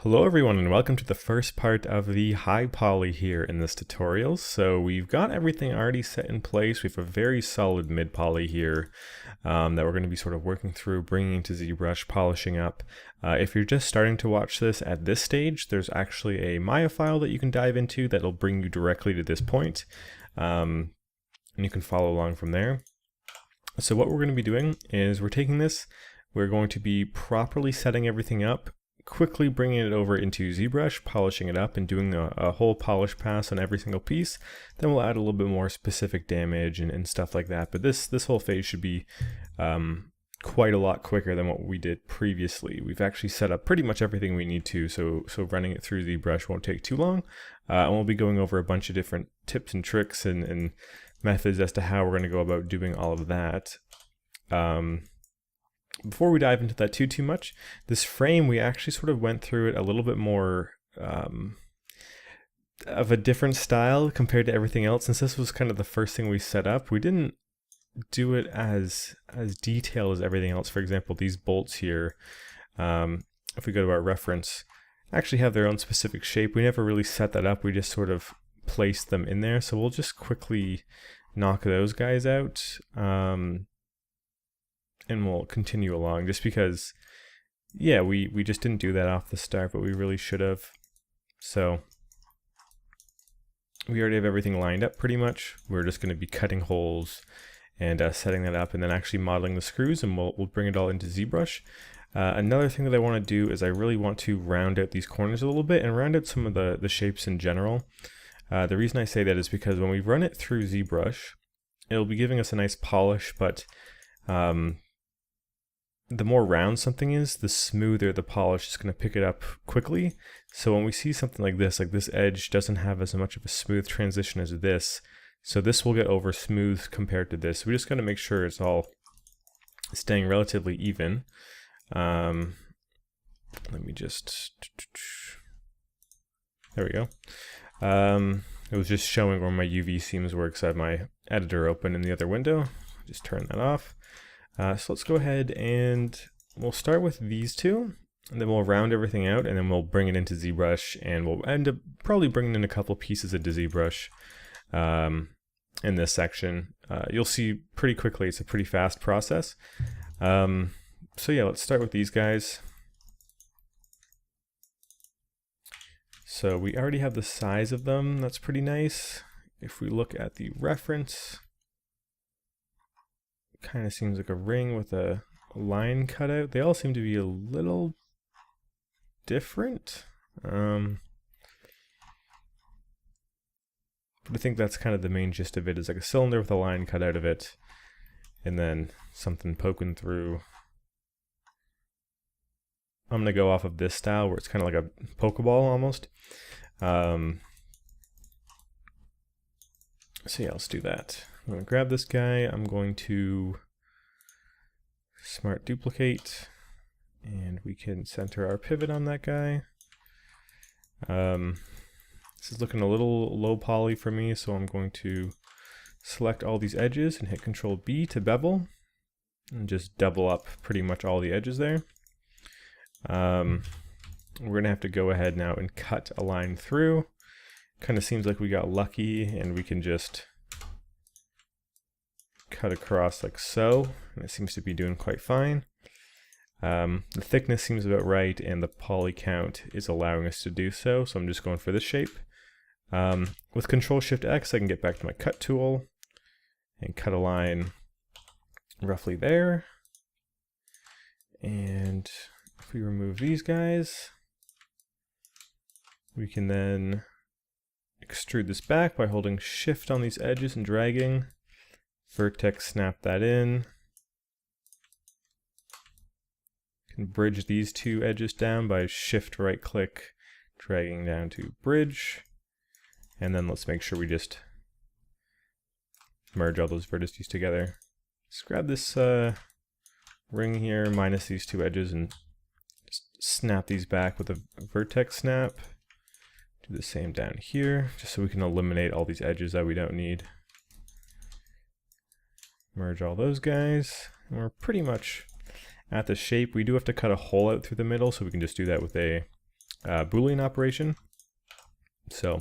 Hello everyone and welcome to the first part of the high poly here in this tutorial. So we've got everything already set in place. We have a very solid mid poly here that we're going to be sort of working through, bringing to ZBrush, polishing up. If you're just starting to watch this at this stage, there's actually a Maya file that you can dive into that'll bring you directly to this point. And you can follow along from there. So what we're going to be doing is we're taking this, we're going to be properly setting everything up, quickly bringing it over into ZBrush, polishing it up and doing a whole polish pass on every single piece. Then we'll add a little bit more specific damage and stuff like that. But this whole phase should be quite a lot quicker than what we did previously. We've actually set up pretty much everything we need to, so running it through ZBrush won't take too long. And we'll be going over a bunch of different tips and tricks and methods as to how we're going to go about doing all of that. Before we dive into that too much, this frame, we actually sort of went through it a little bit more of a different style compared to everything else. Since this was kind of the first thing we set up, we didn't do it as detailed as everything else. For example, these bolts here, if we go to our reference, actually have their own specific shape. We never really set that up. We just sort of placed them in there. So we'll just quickly knock those guys out. And we'll continue along just because, yeah, we just didn't do that off the start, but we really should have. So we already have everything lined up pretty much. We're just going to be cutting holes and setting that up and then actually modeling the screws, and we'll bring it all into ZBrush. Another thing that I want to do is I really want to round out these corners a little bit and round out some of the shapes in general. The reason I say that is because when we run it through ZBrush, it'll be giving us a nice polish, but the more round something is, the smoother the polish is going to pick it up quickly. So when we see something like this edge doesn't have as much of a smooth transition as this. So this will get over smooth compared to this. We just got to make sure it's all staying relatively even. Let me just, there we go. It was just showing where my UV seams were because I have my editor open in the other window. Just turn that off. So let's go ahead and we'll start with these two, and then we'll round everything out, and then we'll bring it into ZBrush, and we'll end up probably bringing in a couple pieces into ZBrush in this section. You'll see pretty quickly it's a pretty fast process. So yeah, let's start with these guys. So we already have the size of them. That's pretty nice. If we look at the reference, kind of seems like a ring with a line cut out. They all seem to be a little different. But I think that's kind of the main gist of it, is like a cylinder with a line cut out of it and then something poking through. I'm going to go off of this style where it's kind of like a Pokeball almost. So yeah, let's do that. I'm going to grab this guy, I'm going to smart duplicate, and we can center our pivot on that guy. This is looking a little low poly for me, so I'm going to select all these edges and hit Control B to bevel, and just double up pretty much all the edges there. We're going to have to go ahead now and cut a line through. Kind of seems like we got lucky, and we can just cut across like so, and it seems to be doing quite fine. The thickness seems about right, and the poly count is allowing us to do so, so I'm just going for this shape. With Control-Shift-X, I can get back to my cut tool and cut a line roughly there. And if we remove these guys, we can then extrude this back by holding Shift on these edges and dragging. Vertex, snap that in. Can bridge these two edges down by Shift right click, dragging down to bridge. And then let's make sure we just merge all those vertices together. Let's grab this ring here, minus these two edges, and just snap these back with a vertex snap. Do the same down here, just so we can eliminate all these edges that we don't need. Merge all those guys, and we're pretty much at the shape. We do have to cut a hole out through the middle, so we can just do that with a Boolean operation. So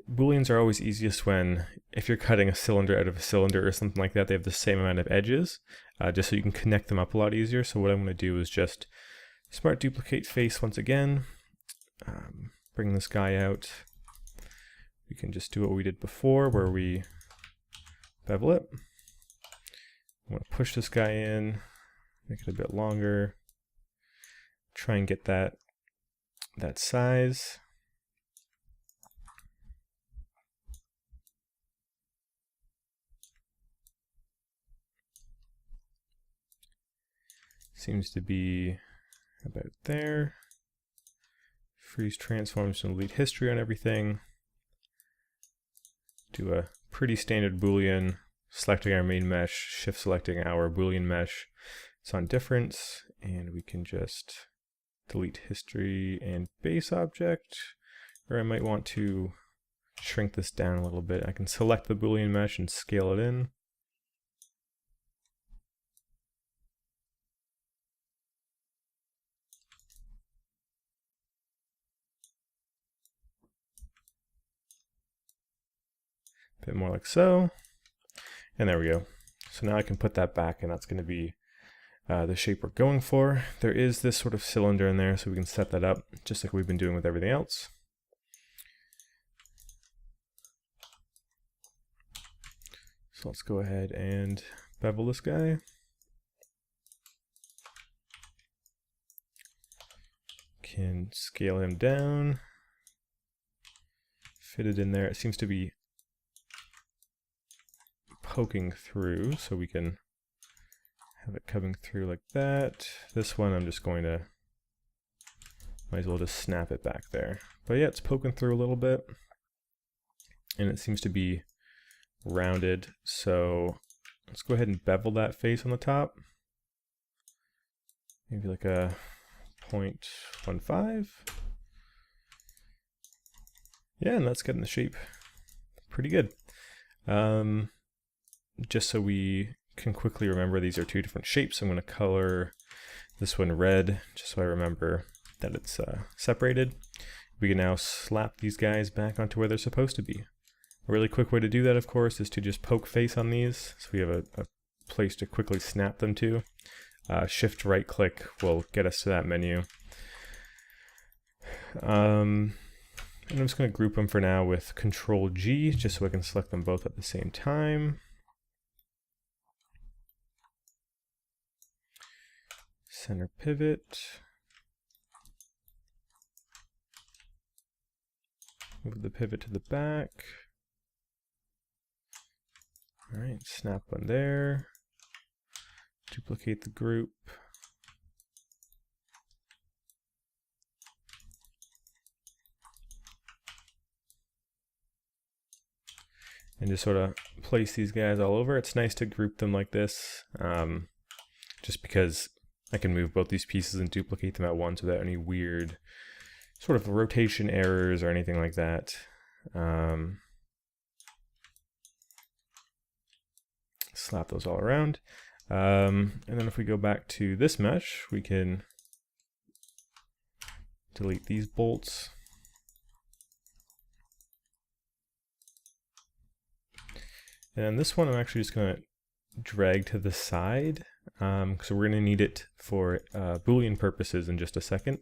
Booleans are always easiest when, if you're cutting a cylinder out of a cylinder or something like that, they have the same amount of edges, just so you can connect them up a lot easier. So what I'm going to do is just smart duplicate face once again, bring this guy out. We can just do what we did before, where we bevel it. I'm going to push this guy in, make it a bit longer, try and get that size. Seems to be about there. Freeze transforms and delete history on everything. Do a pretty standard Boolean, selecting our main mesh, shift selecting our Boolean mesh. It's on difference, and we can just delete history and base object, or I might want to shrink this down a little bit. I can select the Boolean mesh and scale it in. A bit more like so, and there we go. So now I can put that back, and that's going to be the shape we're going for. There is this sort of cylinder in there, so we can set that up just like we've been doing with everything else. So let's go ahead and bevel this guy. Can scale him down, fit it in there. It seems to be poking through, so we can have it coming through like that. This one I'm just going to, might as well just snap it back there. But yeah, it's poking through a little bit, and it seems to be rounded. So let's go ahead and bevel that face on the top. Maybe like a 0.15. Yeah, and that's getting the shape pretty good. Just so we can quickly remember, these are two different shapes. I'm going to color this one red, just so I remember that it's separated. We can now slap these guys back onto where they're supposed to be. A really quick way to do that, of course, is to just poke face on these, so we have a place to quickly snap them to. Shift right click will get us to that menu. And I'm just going to group them for now with Control G, just so I can select them both at the same time. Center pivot. Move the pivot to the back. All right, snap one there. Duplicate the group. And just sort of place these guys all over. It's nice to group them like this, just because I can move both these pieces and duplicate them at once without any weird sort of rotation errors or anything like that. Slap those all around. And then if we go back to this mesh, we can delete these bolts. And this one I'm actually just going to drag to the side, so we're going to need it for Boolean purposes in just a second.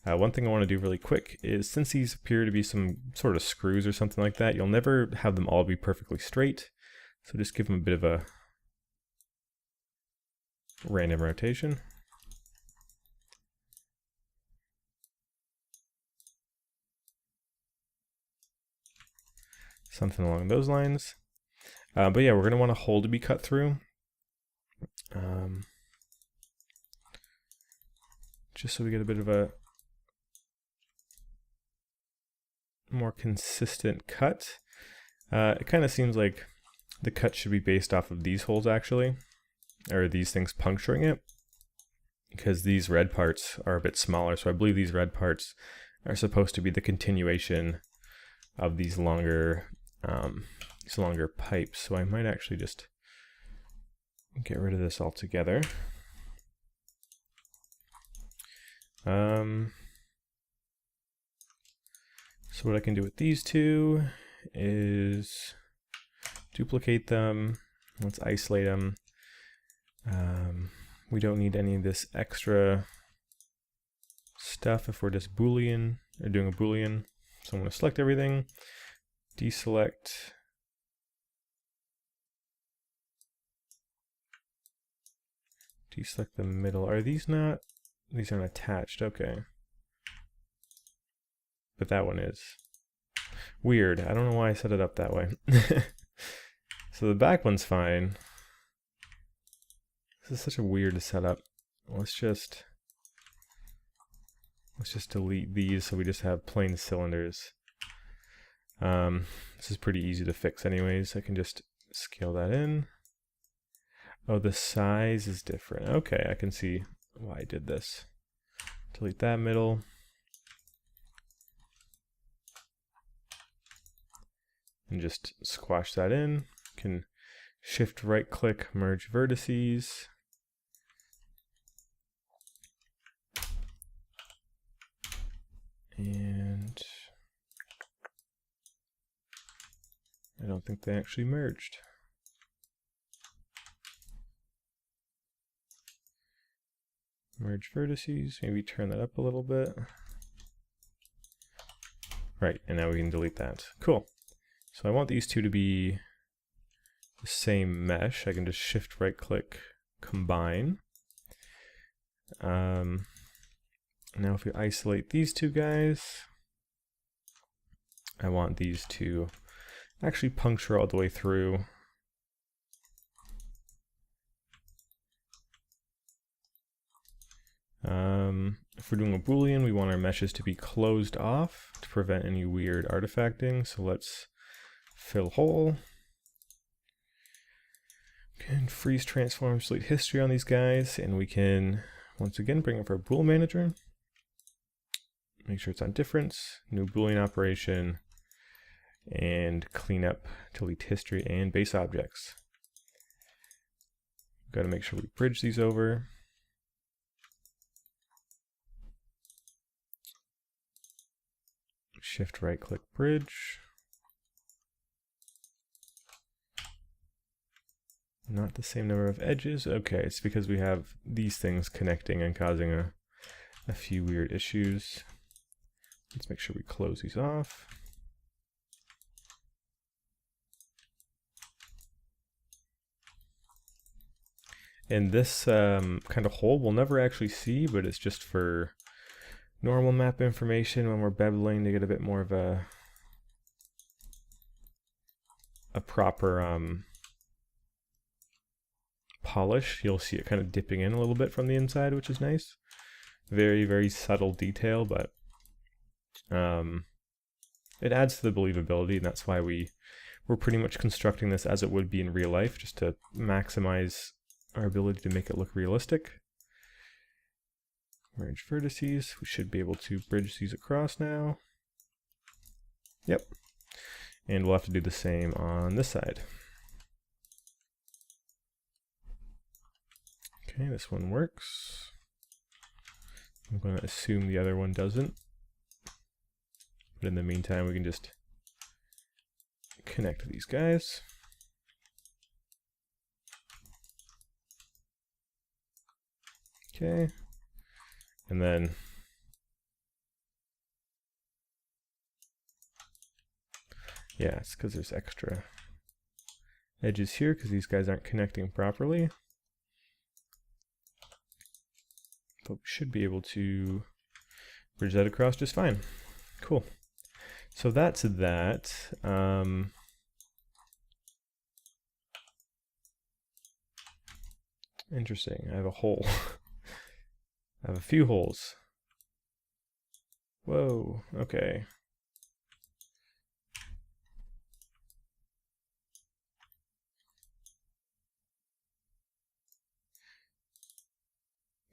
One thing I want to do really quick is, since these appear to be some sort of screws or something like that, you'll never have them all be perfectly straight. So just give them a bit of a random rotation. Something along those lines. But yeah, we're going to want a hole to be cut through. Just so we get a bit of a more consistent cut. It kind of seems like the cut should be based off of these holes actually, or these things puncturing it, because these red parts are a bit smaller. So I believe these red parts are supposed to be the continuation of these longer pipes. So I might actually just get rid of this altogether. So what I can do with these two is duplicate them. Let's isolate them. We don't need any of this extra stuff if we're just Boolean or doing a Boolean. So I'm going to select everything, deselect, deselect the middle. Are these not? These aren't attached. Okay. But that one is. Weird. I don't know why I set it up that way. So the back one's fine. This is such a weird setup. Let's just delete these so we just have plain cylinders. This is pretty easy to fix anyways. I can just scale that in. Oh, the size is different. Okay, I can see why I did this. Delete that middle. And just squash that in. Can shift right click, merge vertices. And I don't think they actually merged. Merge vertices, maybe turn that up a little bit. Right, and now we can delete that. Cool. So I want these two to be the same mesh. I can just shift right click, combine. Now if we isolate these two guys, I want these to actually puncture all the way through. If we're doing a Boolean, we want our meshes to be closed off to prevent any weird artifacting. So let's fill hole. Can freeze, transform, delete history on these guys, and we can once again bring up our Bool manager. Make sure it's on difference, new Boolean operation, and clean up, delete history and base objects. Got to make sure we bridge these over. Shift right click bridge. Not the same number of edges. Okay, it's because we have these things connecting and causing a few weird issues. Let's make sure we close these off. And this kind of hole we'll never actually see, but it's just for normal map information when we're beveling to get a bit more of a proper polish. You'll see it kind of dipping in a little bit from the inside, which is nice. Very, very subtle detail, but it adds to the believability, and that's why we're pretty much constructing this as it would be in real life, just to maximize our ability to make it look realistic. Merge vertices. We should be able to bridge these across now. Yep. And we'll have to do the same on this side. Okay, this one works. I'm going to assume the other one doesn't. But in the meantime, we can just connect these guys. Okay. And then yeah, it's because there's extra edges here because these guys aren't connecting properly. But we should be able to bridge that across just fine. Cool. So that's that. Interesting. I have a hole. I have a few holes. Whoa, okay.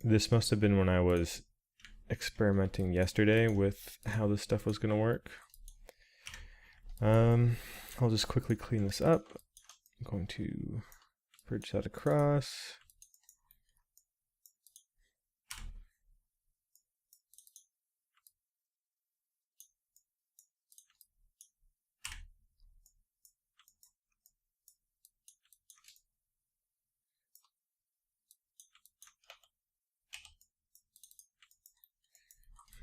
This must have been when I was experimenting yesterday with how this stuff was going to work. I'll just quickly clean this up. I'm going to bridge that across.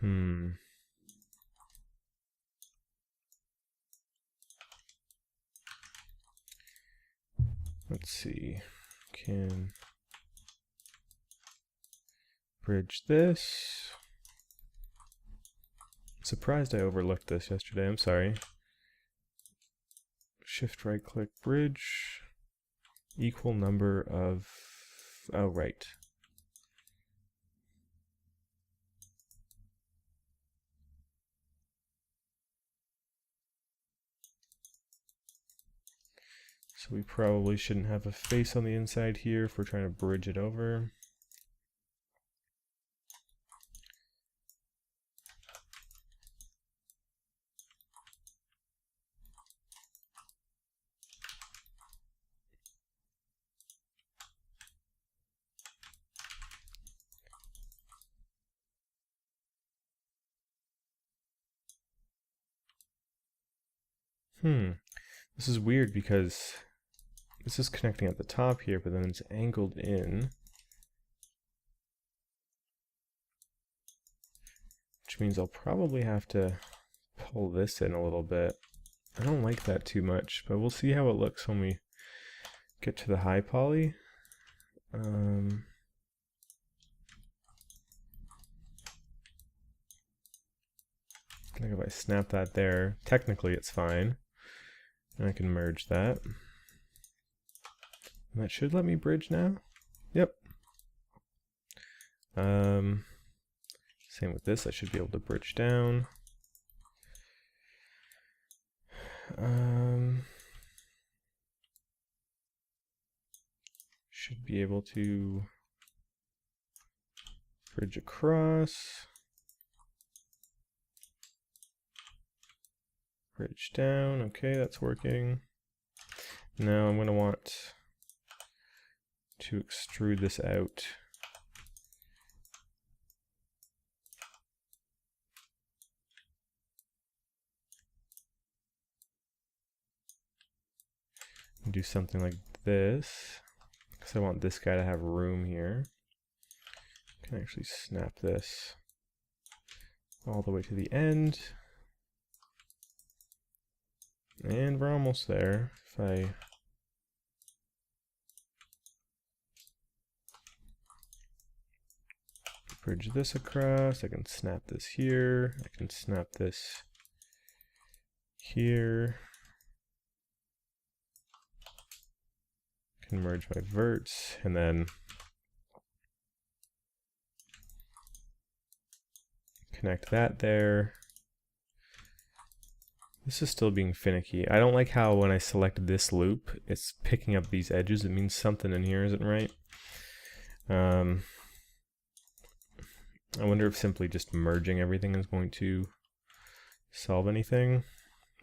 Hmm. Let's see. Can bridge this. Surprised I overlooked this yesterday. I'm sorry. Shift right click bridge. Equal number of. Oh, right. So we probably shouldn't have a face on the inside here if we're trying to bridge it over. This is weird because this is connecting at the top here, but then it's angled in. Which means I'll probably have to pull this in a little bit. I don't like that too much, but we'll see how it looks when we get to the high poly. I think if I snap that there, technically it's fine. And I can merge that. And that should let me bridge now. Yep. Same with this, I should be able to bridge down. Should be able to bridge across. Bridge down, okay, that's working. Now I'm going to want to extrude this out. And do something like this, because I want this guy to have room here. I can actually snap this all the way to the end. And we're almost there. If I bridge this across, I can snap this here. I can snap this here. I can merge my verts, and then connect that there. This is still being finicky. I don't like how when I select this loop, it's picking up these edges. It means something in here isn't right. I wonder if simply just merging everything is going to solve anything.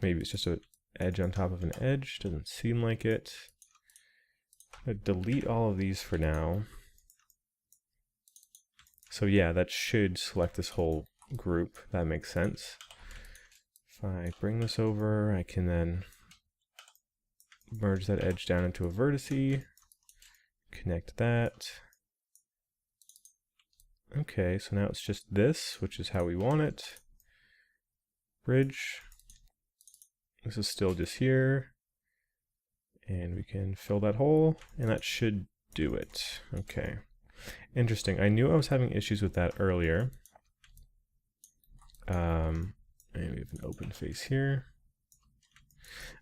Maybe it's just an edge on top of an edge. Doesn't seem like it. I'm gonna delete all of these for now. So yeah, that should select this whole group. That makes sense. If I bring this over, I can then merge that edge down into a vertice, connect that. Okay, so now it's just this, which is how we want it. Bridge. This is still just here. And we can fill that hole, and that should do it. Okay. Interesting. I knew I was having issues with that earlier. And we have an open face here.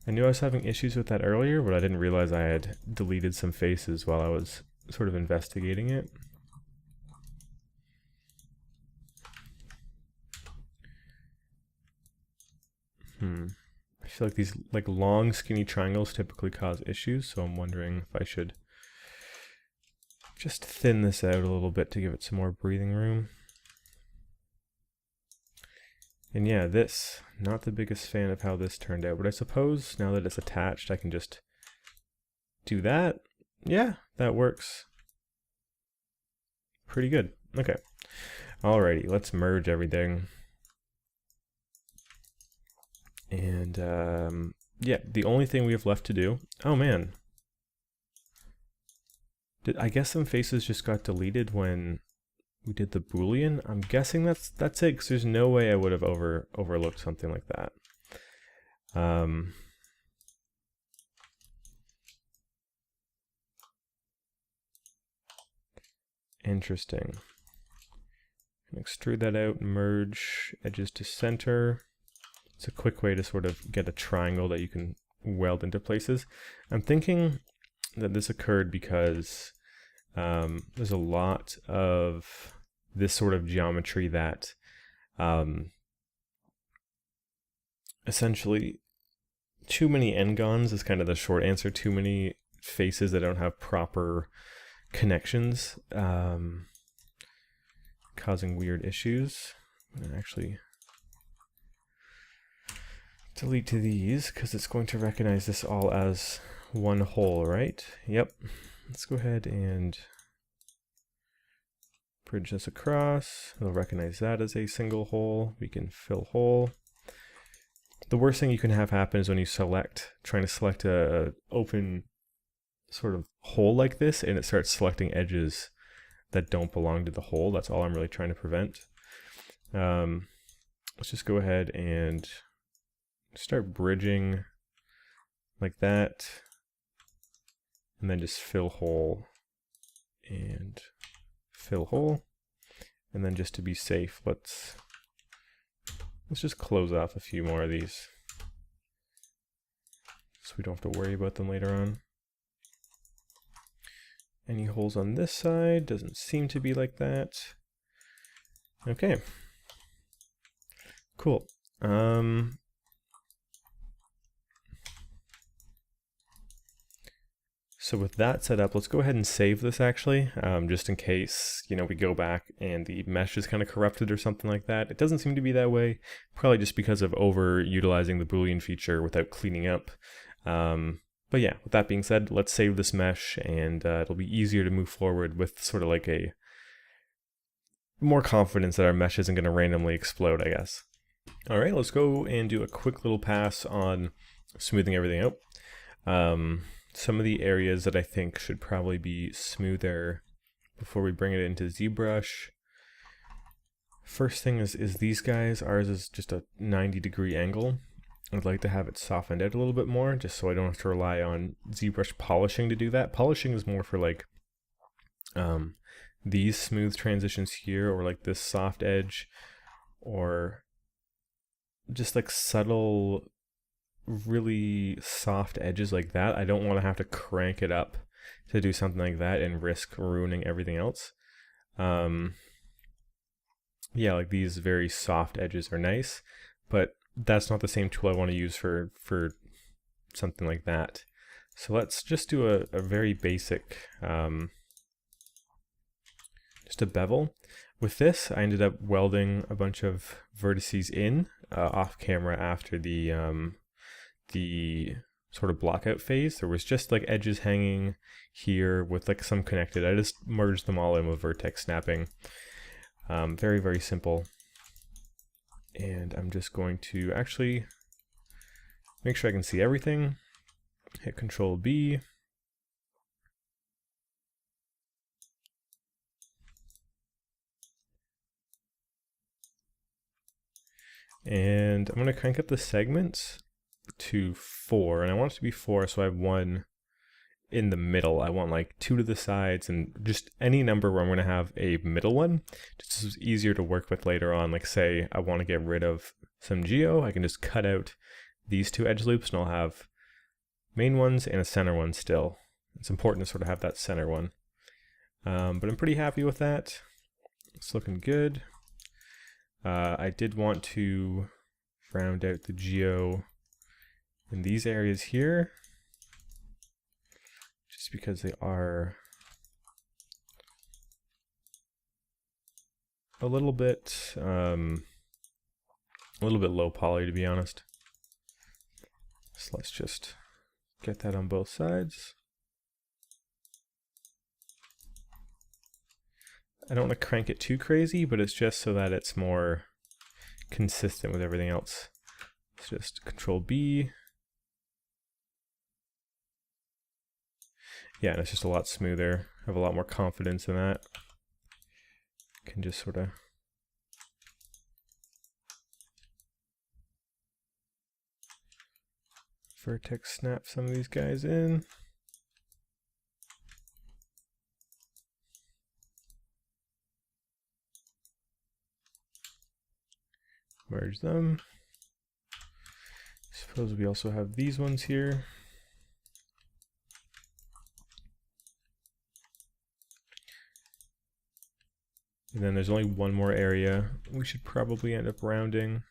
I knew I was having issues with that earlier, but I didn't realize I had deleted some faces while I was sort of investigating it. I feel like these long skinny triangles typically cause issues, so I'm wondering if I should just thin this out a little bit to give it some more breathing room. And yeah, this, not the biggest fan of how this turned out, but I suppose now that it's attached, I can just do that. Yeah, that works. Pretty good. Okay. Alrighty, let's merge everything. And yeah, the only thing we have left to do, oh man. I guess some faces just got deleted when we did the Boolean. I'm guessing that's it, because there's no way I would have overlooked something like that. Interesting. Extrude that out, merge edges to center. It's a quick way to sort of get a triangle that you can weld into places. I'm thinking that this occurred because there's a lot of this sort of geometry that essentially too many n-gons is kind of the short answer. Too many faces that don't have proper connections, causing weird issues. I'm gonna actually delete these because it's going to recognize this all as one hole, right? Yep. Let's go ahead and bridge this across. It'll recognize that as a single hole. We can fill hole. The worst thing you can have happen is when you trying to select a open sort of hole like this, and it starts selecting edges that don't belong to the hole. That's all I'm really trying to prevent. Let's just go ahead and start bridging like that, and then just fill hole and fill hole. And then just to be safe, let's just close off a few more of these so we don't have to worry about them later on. Any holes on this side? Doesn't seem to be like that. Okay. Cool. So with that set up, let's go ahead and save this actually, just in case, we go back and the mesh is kind of corrupted or something like that. It doesn't seem to be that way, probably just because of over-utilizing the Boolean feature without cleaning up. But yeah, with that being said, let's save this mesh, and it'll be easier to move forward with sort of like a more confidence that our mesh isn't going to randomly explode, I guess. All right, let's go and do a quick little pass on smoothing everything out. Some of the areas that I think should probably be smoother before we bring it into ZBrush. First thing is these guys. Ours is just a 90-degree angle. I'd like to have it softened out a little bit more, just so I don't have to rely on ZBrush polishing to do that. Polishing is more for like these smooth transitions here, or like this soft edge, or just like subtle, really soft edges like that. I don't want to have to crank it up to do something like that and risk ruining everything else. Yeah, like these very soft edges are nice, but that's not the same tool I want to use for something like that. So let's just do a very basic, just a bevel. With this, I ended up welding a bunch of vertices in off camera after the sort of blockout phase. There was just like edges hanging here with like some connected. I just merged them all in with vertex snapping. Very, very simple. And I'm just going to actually make sure I can see everything. Hit Control B. And I'm going to crank up the segments to 4, and I want it to be 4 so I have 1 in the middle. I want like 2 to the sides, and just any number where I'm going to have a middle one, just so it's easier to work with later on. Like say I want to get rid of some geo, I can just cut out these 2 edge loops and I'll have main ones and a center one still. It's important to sort of have that center one. But I'm pretty happy with that. It's looking good. I did want to round out the geo in these areas here, just because they are a little bit low poly, to be honest. So let's just get that on both sides. I don't want to crank it too crazy, but it's just so that it's more consistent with everything else. Let's just Control B. Yeah, and it's just a lot smoother. I have a lot more confidence in that. can just sort of vertex snap some of these guys in. Merge them. Suppose we also have these ones here. And then there's only one more area we should probably end up rounding.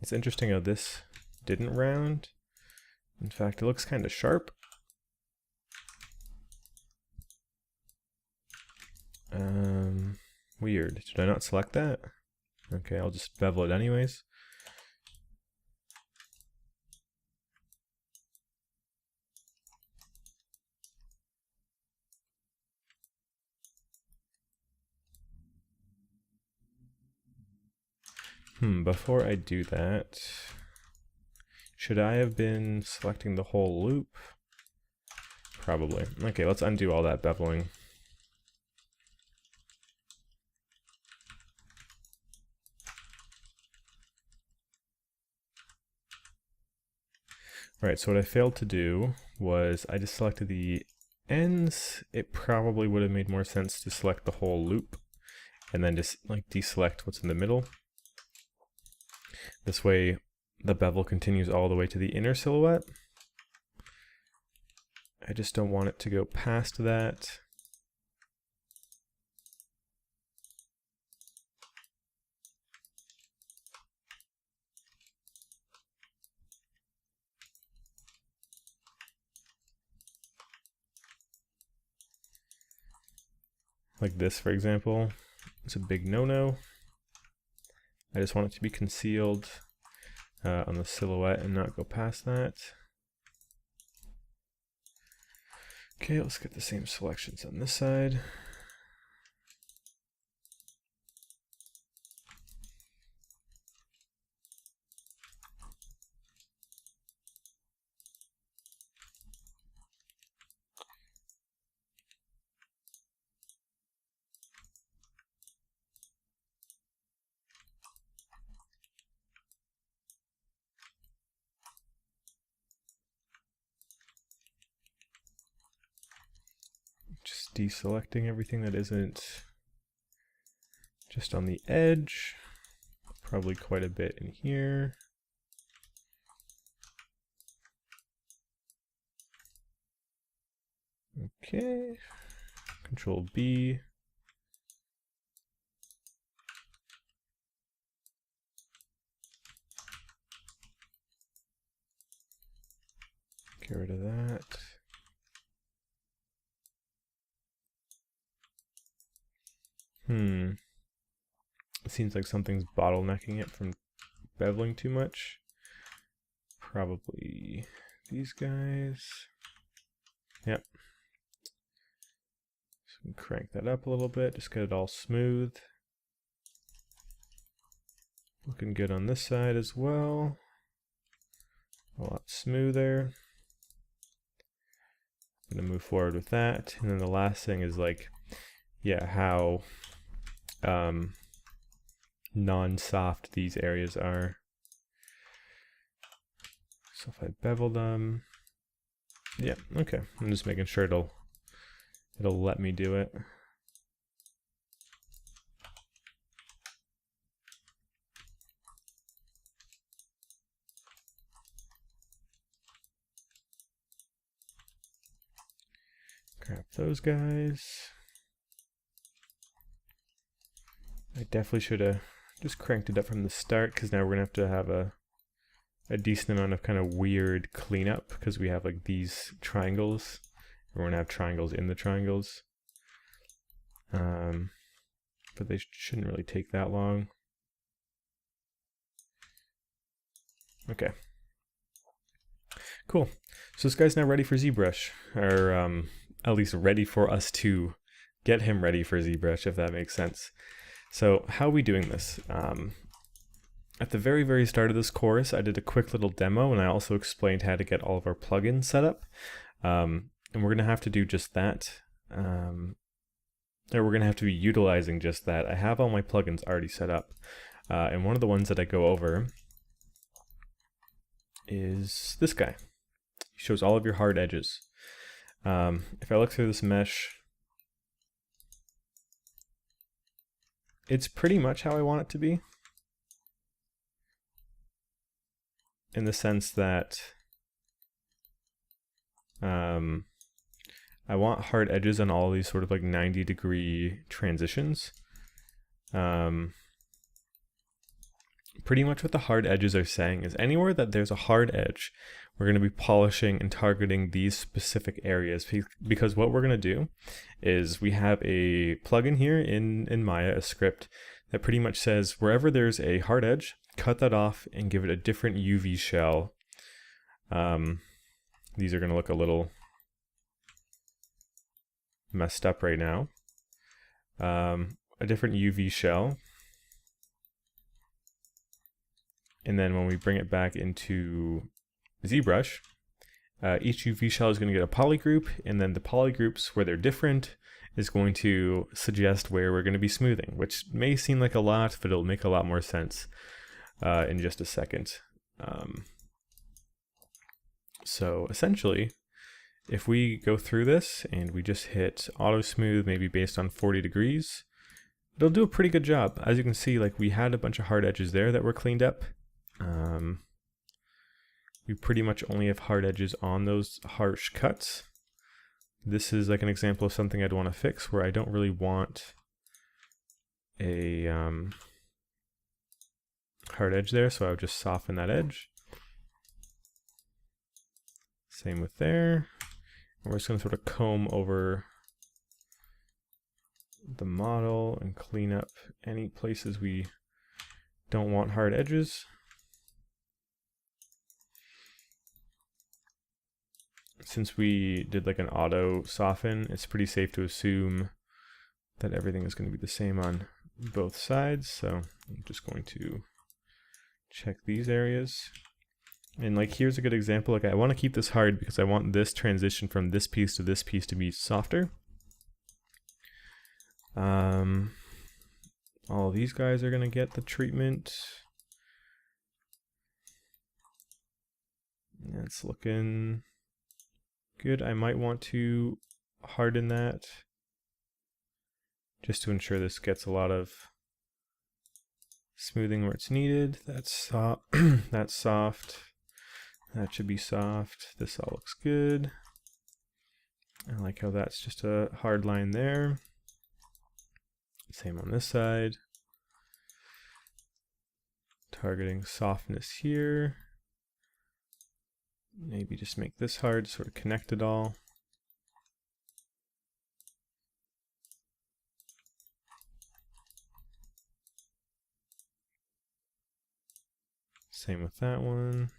It's interesting how this didn't round. In fact, it looks kind of sharp. Weird. Did I not select that? Okay, I'll just bevel it anyways. Before I do that, should I have been selecting the whole loop? Probably. Okay, let's undo all that beveling. Alright, so what I failed to do was I just selected the ends. It probably would have made more sense to select the whole loop and then just like deselect what's in the middle. This way the bevel continues all the way to the inner silhouette. I just don't want it to go past that. Like this, for example, it's a big no-no. I just want it to be concealed on the silhouette and not go past that. Okay, let's get the same selections on this side. Just deselecting everything that isn't just on the edge. Probably quite a bit in here. Okay, Control B. Get rid of that. It seems like something's bottlenecking it from beveling too much. Probably these guys. Yep. So we can crank that up a little bit, just get it all smooth. Looking good on this side as well. A lot smoother. I'm gonna move forward with that. And then the last thing is like, yeah, how non-soft these areas are. So if I bevel them, yeah, okay. I'm just making sure it'll let me do it. Grab those guys. I definitely should have just cranked it up from the start, because now we're gonna have to have a decent amount of kind of weird cleanup, because we have like these triangles. We're gonna have triangles in the triangles. But they shouldn't really take that long. Okay. Cool. So this guy's now ready for ZBrush, or at least ready for us to get him ready for ZBrush, if that makes sense. So how are we doing this? At the very, very start of this course, I did a quick little demo, and I also explained how to get all of our plugins set up. And we're going to have to do just that. Or we're going to have to be utilizing just that. I have all my plugins already set up. And one of the ones that I go over is this guy. He shows all of your hard edges. If I look through this mesh, it's pretty much how I want it to be. In the sense that I want hard edges on all these sort of like 90-degree transitions. Pretty much what the hard edges are saying is anywhere that there's a hard edge, we're going to be polishing and targeting these specific areas, because what we're going to do is we have a plugin here in Maya, a script that pretty much says wherever there's a hard edge, cut that off and give it a different UV shell. These are going to look a little messed up right now. A different UV shell. And then when we bring it back into ZBrush, each UV shell is going to get a polygroup, and then the polygroups where they're different is going to suggest where we're going to be smoothing, which may seem like a lot, but it'll make a lot more sense in just a second. So essentially, if we go through this and we just hit auto smooth, maybe based on 40 degrees, it'll do a pretty good job. As you can see, like we had a bunch of hard edges there that were cleaned up. We pretty much only have hard edges on those harsh cuts. This is like an example of something I'd want to fix where I don't really want a hard edge there, so I would just soften that edge. Same with there. And we're just going to sort of comb over the model and clean up any places we don't want hard edges. Since we did like an auto soften, it's pretty safe to assume that everything is going to be the same on both sides. So I'm just going to check these areas. And like here's a good example. Like I want to keep this hard because I want this transition from this piece to this piece to be softer. All these guys are going to get the treatment. It's looking good. I might want to harden that just to ensure this gets a lot of smoothing where it's needed. That's that's soft. That should be soft. This all looks good. I like how that's just a hard line there. Same on this side. Targeting softness here. Maybe just make this hard, sort of connect it all. Same with that one.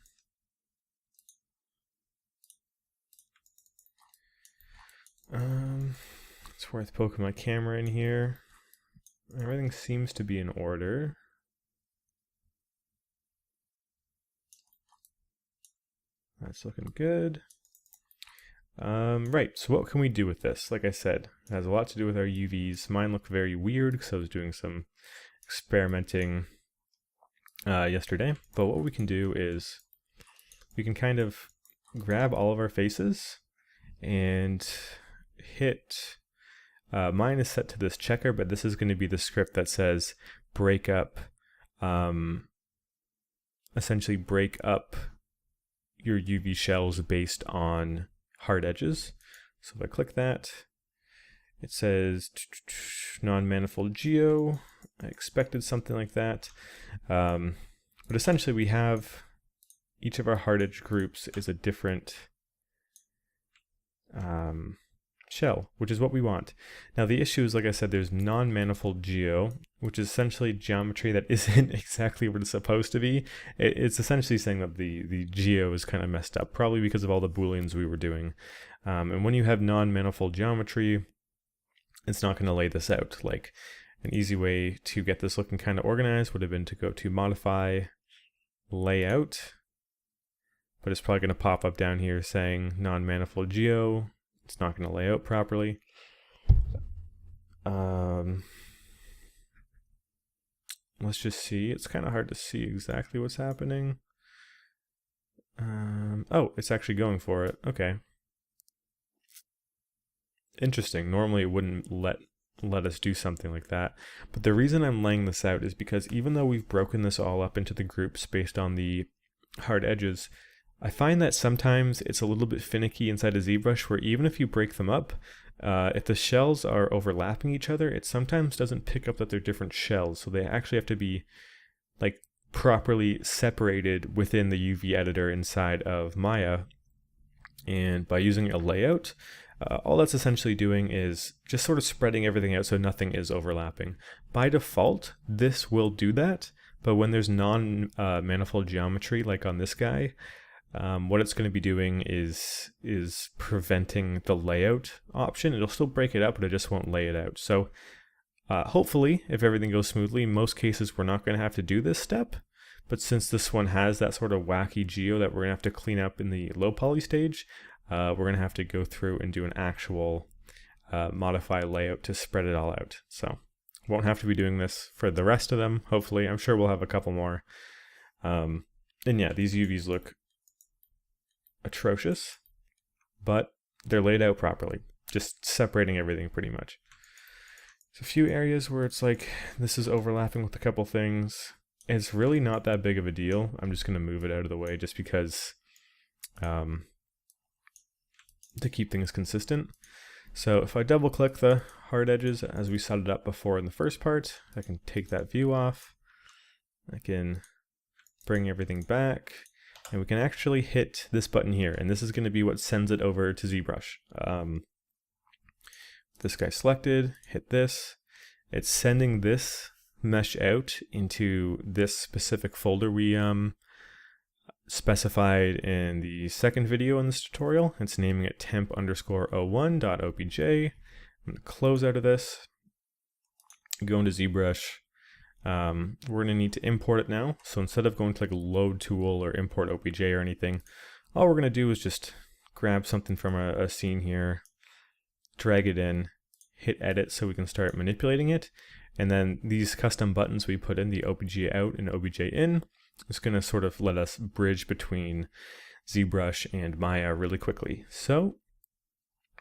It's worth poking my camera in here. Everything seems to be in order. That's looking good. Right, so what can we do with this? Like I said, it has a lot to do with our UVs. Mine look very weird because I was doing some experimenting yesterday. But what we can do is we can kind of grab all of our faces and hit, mine is set to this checker, but this is going to be the script that says break up, essentially break up your UV shells based on hard edges. So if I click that, it says non-manifold geo. I expected something like that. But essentially we have each of our hard edge groups is a different shell, which is what we want. Now the issue is, like I said, there's non-manifold geo, which is essentially geometry that isn't exactly what it's supposed to be. It's essentially saying that the geo is kind of messed up, probably because of all the booleans we were doing. And when you have non-manifold geometry, it's not going to lay this out. Like An easy way to get this looking kind of organized would have been to go to modify layout, but it's probably going to pop up down here saying non-manifold geo. It's not going to lay out properly. Let's just see. It's kind of hard to see exactly what's happening. Oh, it's actually going for it. Okay. Interesting. Normally it wouldn't let us do something like that. But the reason I'm laying this out is because even though we've broken this all up into the groups based on the hard edges, I find that sometimes it's a little bit finicky inside a ZBrush where even if you break them up, if the shells are overlapping each other, it sometimes doesn't pick up that they're different shells. So they actually have to be like properly separated within the UV editor inside of Maya. And by using a layout, all that's essentially doing is just sort of spreading everything out so nothing is overlapping. By default, this will do that, but when there's non-manifold geometry, like on this guy, what it's going to be doing is preventing the layout option. It'll still break it up, but it just won't lay it out. So hopefully, if everything goes smoothly, in most cases we're not going to have to do this step. But since this one has that sort of wacky geo that we're going to have to clean up in the low poly stage, we're going to have to go through and do an actual modify layout to spread it all out. So won't have to be doing this for the rest of them, hopefully. I'm sure we'll have a couple more. And yeah, these UVs look atrocious, but they're laid out properly, just separating everything pretty much. There's a few areas where it's like this is overlapping with a couple things. It's really not that big of a deal. I'm just going to move it out of the way just because to keep things consistent. So if I double click the hard edges as we set it up before in the first part, I can take that view off. I can bring everything back, and we can actually hit this button here, and this is going to be what sends it over to ZBrush. This guy selected, hit this. It's sending this mesh out into this specific folder we specified in the second video in this tutorial. It's naming it temp_01.opj. I'm going to close out of this, go into ZBrush. We're going to need to import it now. So instead of going to like a load tool or import OPJ or anything, all we're going to do is just grab something from a scene here, drag it in, hit edit so we can start manipulating it. And then these custom buttons we put in, the OPJ out and OPJ in, is going to sort of let us bridge between ZBrush and Maya really quickly. So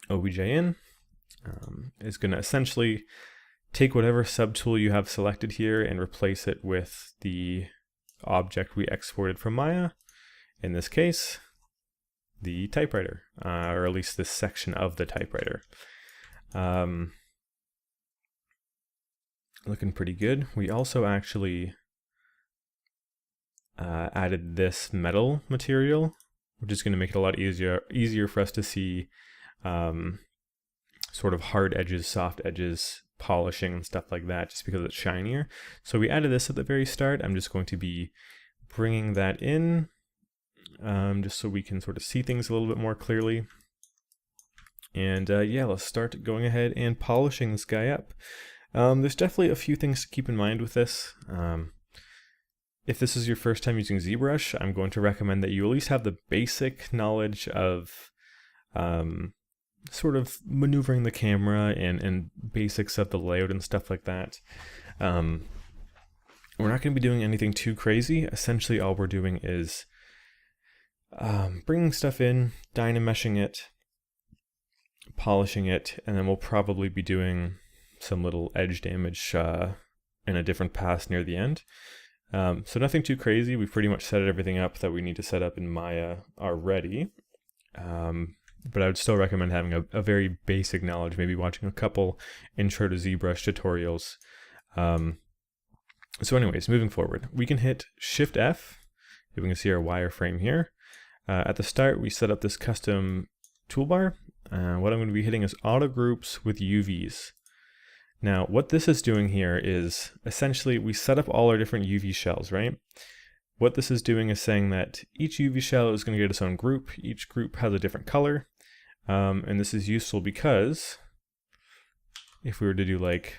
OPJ in is going to essentially take whatever subtool you have selected here and replace it with the object we exported from Maya. In this case, the typewriter, or at least this section of the typewriter. Looking pretty good. We also actually added this metal material, which is going to make it a lot easier for us to see sort of hard edges, soft edges, polishing and stuff like that, just because it's shinier. So we added this at the very start. I'm just going to be bringing that in just so we can sort of see things a little bit more clearly. And yeah, let's start going ahead and polishing this guy up. There's definitely a few things to keep in mind with this. If this is your first time using ZBrush, I'm going to recommend that you at least have the basic knowledge of sort of maneuvering the camera and basics of the layout and stuff like that. We're not going to be doing anything too crazy. Essentially, all we're doing is bringing stuff in, dynameshing it, polishing it, and then we'll probably be doing some little edge damage in a different pass near the end. So nothing too crazy. We've pretty much set everything up that we need to set up in Maya already. But I would still recommend having a very basic knowledge, maybe watching a couple intro to ZBrush tutorials. So anyways, moving forward, we can hit Shift F. We can see our wireframe here. At the start, we set up this custom toolbar. What I'm going to be hitting is auto groups with UVs. Now, what this is doing here is essentially we set up all our different UV shells, right? What this is doing is saying that each UV shell is going to get its own group. Each group has a different color. And this is useful because if we were to do like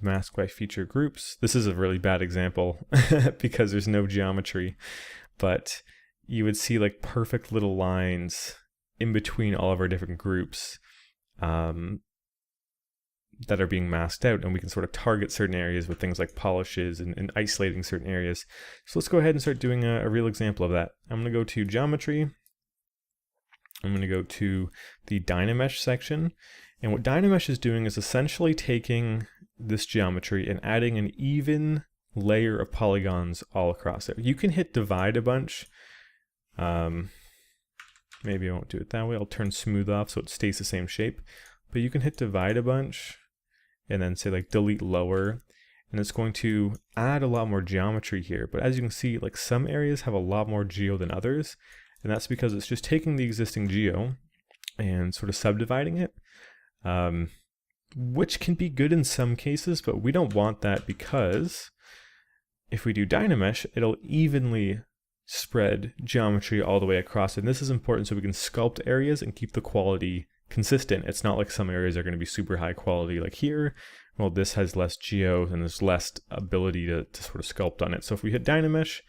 mask by feature groups. This is a really bad example because there's no geometry, but you would see like perfect little lines in between all of our different groups that are being masked out, and we can sort of target certain areas with things like polishes and isolating certain areas. So let's go ahead and start doing a real example of that. I'm going to go to geometry. I'm going to go to the Dynamesh section. And what Dynamesh is doing is essentially taking this geometry and adding an even layer of polygons all across it. You can hit divide a bunch. Maybe I won't do it that way. I'll turn smooth off so it stays the same shape. But you can hit divide a bunch and then say like delete lower, and it's going to add a lot more geometry here. But as you can see, like some areas have a lot more geo than others, and that's because it's just taking the existing geo and sort of subdividing it, which can be good in some cases, but we don't want that, because if we do Dynamesh, it'll evenly spread geometry all the way across. And this is important so we can sculpt areas and keep the quality consistent. It's not like some areas are going to be super high quality like here. Well, this has less geo and there's less ability to sort of sculpt on it. So if we hit Dynamesh,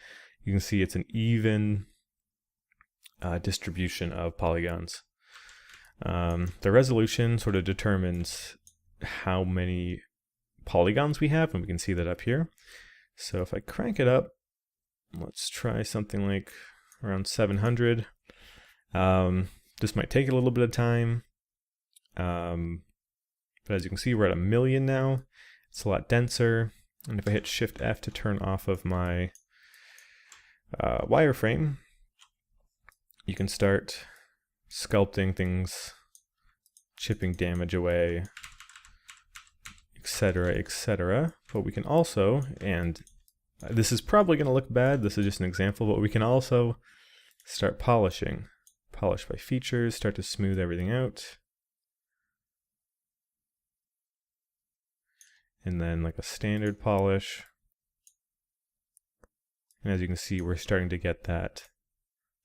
you can see it's an even distribution of polygons. The resolution sort of determines how many polygons we have, and we can see that up here. So if I crank it up, let's try something like around 700. This might take a little bit of time. But as you can see, we're at 1 million now. It's a lot denser. And if I hit Shift F to turn off of my wireframe, you can start sculpting things, chipping damage away, etc., etc. But we can also, and this is probably going to look bad, this is just an example, but we can also start polishing. Polish by features, start to smooth everything out. And then like a standard polish. And as you can see, we're starting to get that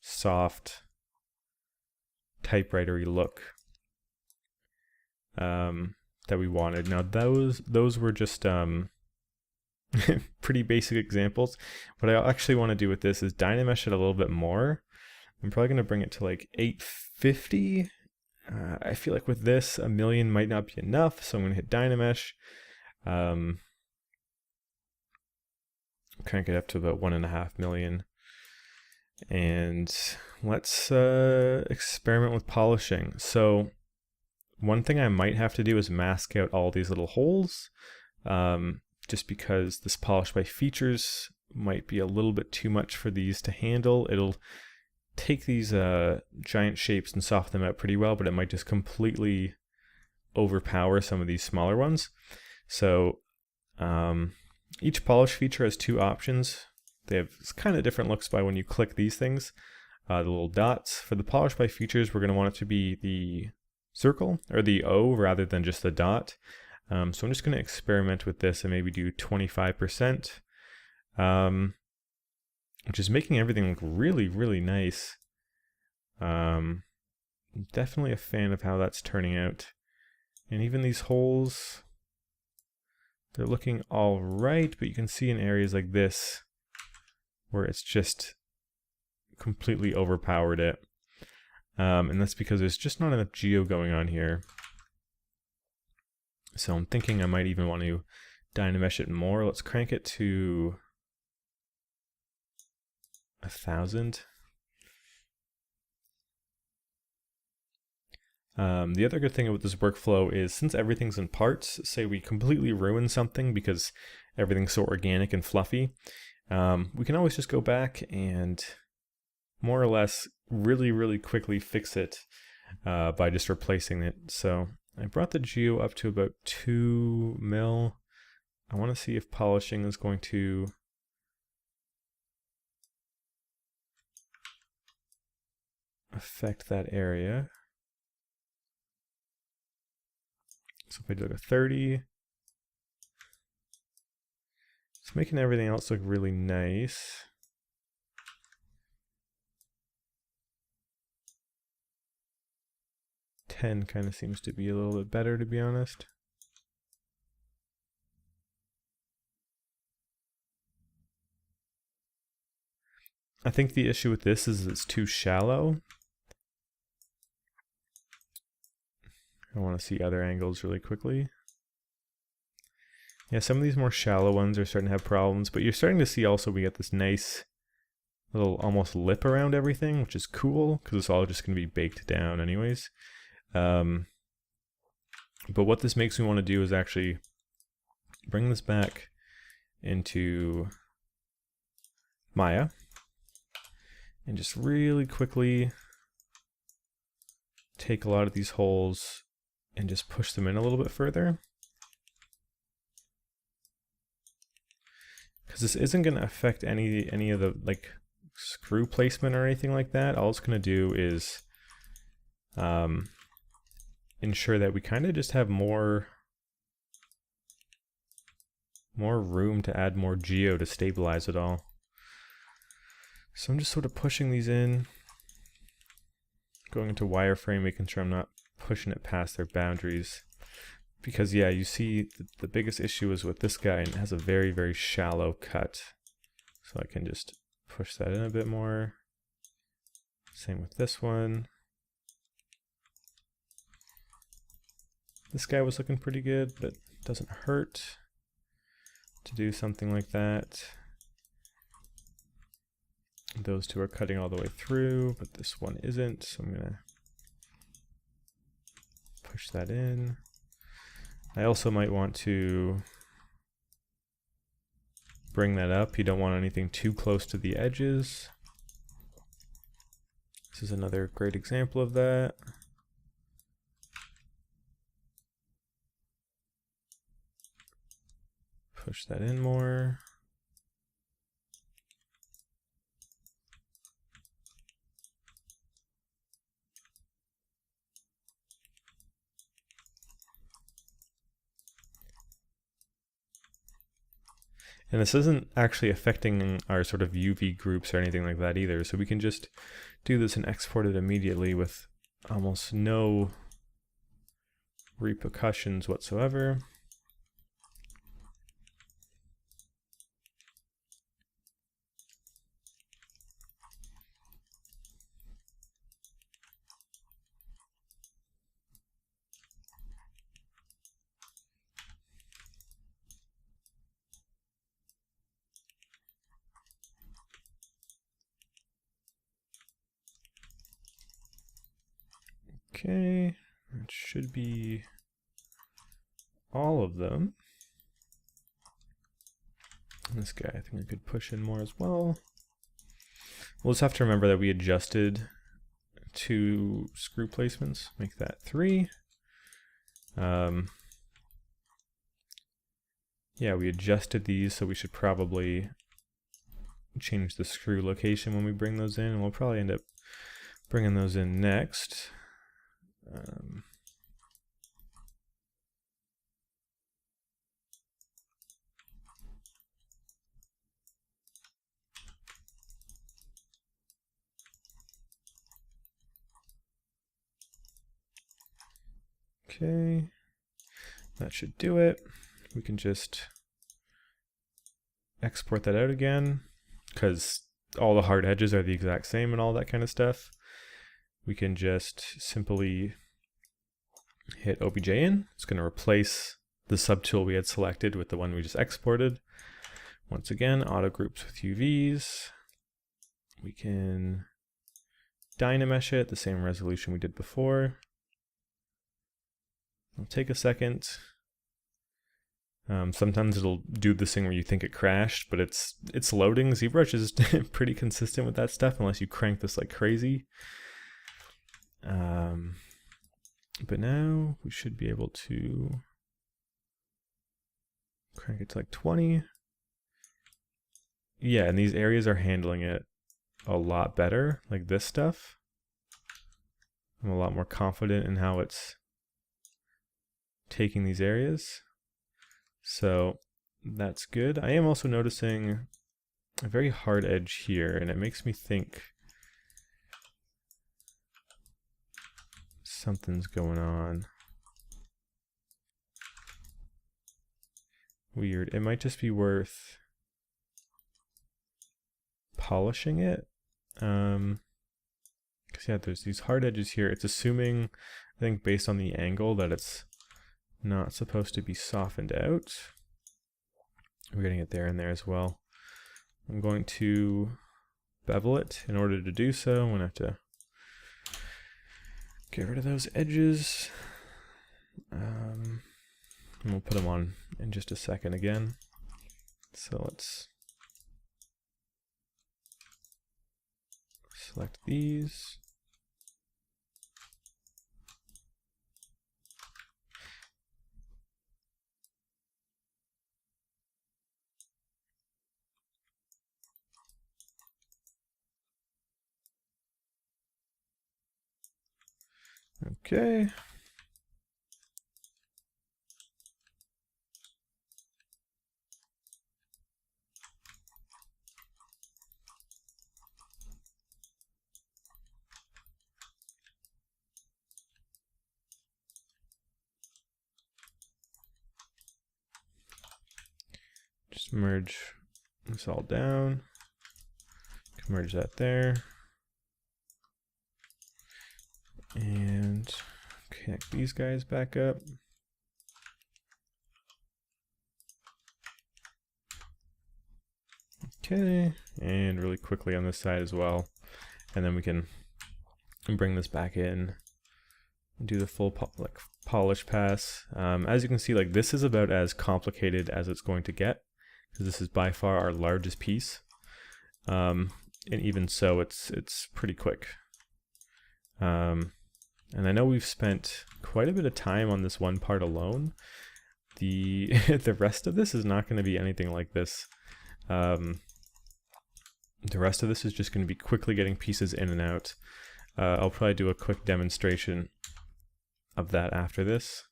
soft typewriter-y look that we wanted. Now those were just pretty basic examples. What I actually want to do with this is Dynamesh it a little bit more. I'm probably going to bring it to like 850. I feel like with this, 1 million might not be enough, so I'm going to hit Dynamesh. Crank it up to about 1.5 million. And let's experiment with polishing. So one thing I might have to do is mask out all these little holes, just because this polish by features might be a little bit too much for these to handle. It'll take these giant shapes and soften them out pretty well, but it might just completely overpower some of these smaller ones. So each polish feature has 2 options. They have kind of different looks by when you click these things, the little dots. For the polish by features, we're going to want it to be the circle or the O rather than just the dot. So I'm just going to experiment with this and maybe do 25%, which is making everything look really, really nice. Definitely a fan of how that's turning out. And even these holes, they're looking all right, but you can see in areas like this where it's just completely overpowered it. And that's because there's just not enough geo going on here. So I'm thinking I might even want to Dynamesh it more. Let's crank it to 1,000. The other good thing about this workflow is since everything's in parts, say we completely ruin something because everything's so organic and fluffy, we can always just go back and more or less really, really quickly fix it by just replacing it. So I brought the geo up to about 2 mil. I want to see if polishing is going to affect that area. So if I do like a 30, it's making everything else look really nice. $10 kind of seems to be a little bit better, to be honest. I think the issue with this is it's too shallow. I want to see other angles really quickly. Yeah, some of these more shallow ones are starting to have problems, but you're starting to see also we get this nice little almost lip around everything, which is cool because it's all just going to be baked down anyways. But what this makes me want to do is actually bring this back into Maya and just really quickly take a lot of these holes and just push them in a little bit further. Because this isn't going to affect any of the like screw placement or anything like that. All it's going to do is ensure that we kind of just have more room to add more geo to stabilize it all. So I'm just sort of pushing these in, going into wireframe, making sure I'm not pushing it past their boundaries. Because yeah, you see the biggest issue is with this guy, and it has a very, very shallow cut. So I can just push that in a bit more. Same with this one. This guy was looking pretty good, but it doesn't hurt to do something like that. Those two are cutting all the way through, but this one isn't, so I'm gonna push that in. I also might want to bring that up. You don't want anything too close to the edges. This is another great example of that. Push that in more. And this isn't actually affecting our sort of UV groups or anything like that either. So we can just do this and export it immediately with almost no repercussions whatsoever. Okay, that should be all of them. And this guy, I think I could push in more as well. We'll just have to remember that we adjusted 2 screw placements. Make that 3. Yeah, we adjusted these, so we should probably change the screw location when we bring those in, and we'll probably end up bringing those in next. Okay, that should do it. We can just export that out again, because all the hard edges are the exact same and all that kind of stuff. We can just simply hit OBJ in. It's going to replace the subtool we had selected with the one we just exported. Once again, auto groups with UVs. We can dynamesh it, the same resolution we did before. It'll take a second. Sometimes it'll do this thing where you think it crashed, but it's loading. ZBrush is pretty consistent with that stuff unless you crank this like crazy. But now we should be able to crank it to like 20. Yeah, and these areas are handling it a lot better, like this stuff. I'm a lot more confident in how it's taking these areas. So that's good. I am also noticing a very hard edge here, and it makes me think something's going on. Weird. It might just be worth polishing it. Because yeah, there's these hard edges here. It's assuming, I think based on the angle, that it's not supposed to be softened out. We're getting it there and there as well. I'm going to bevel it. In order to do so, I'm going to have to get rid of those edges. And we'll put them on in just a second again. So let's select these. Okay. Just merge this all down. Merge that there. And connect these guys back up. Okay, and really quickly on this side as well. And then we can bring this back in and do the full polish pass. As you can see, like this is about as complicated as it's going to get, because this is by far our largest piece. And even so, it's pretty quick. And I know we've spent quite a bit of time on this one part alone. The the rest of this is not going to be anything like this. The rest of this is just going to be quickly getting pieces in and out. I'll probably do a quick demonstration of that after this,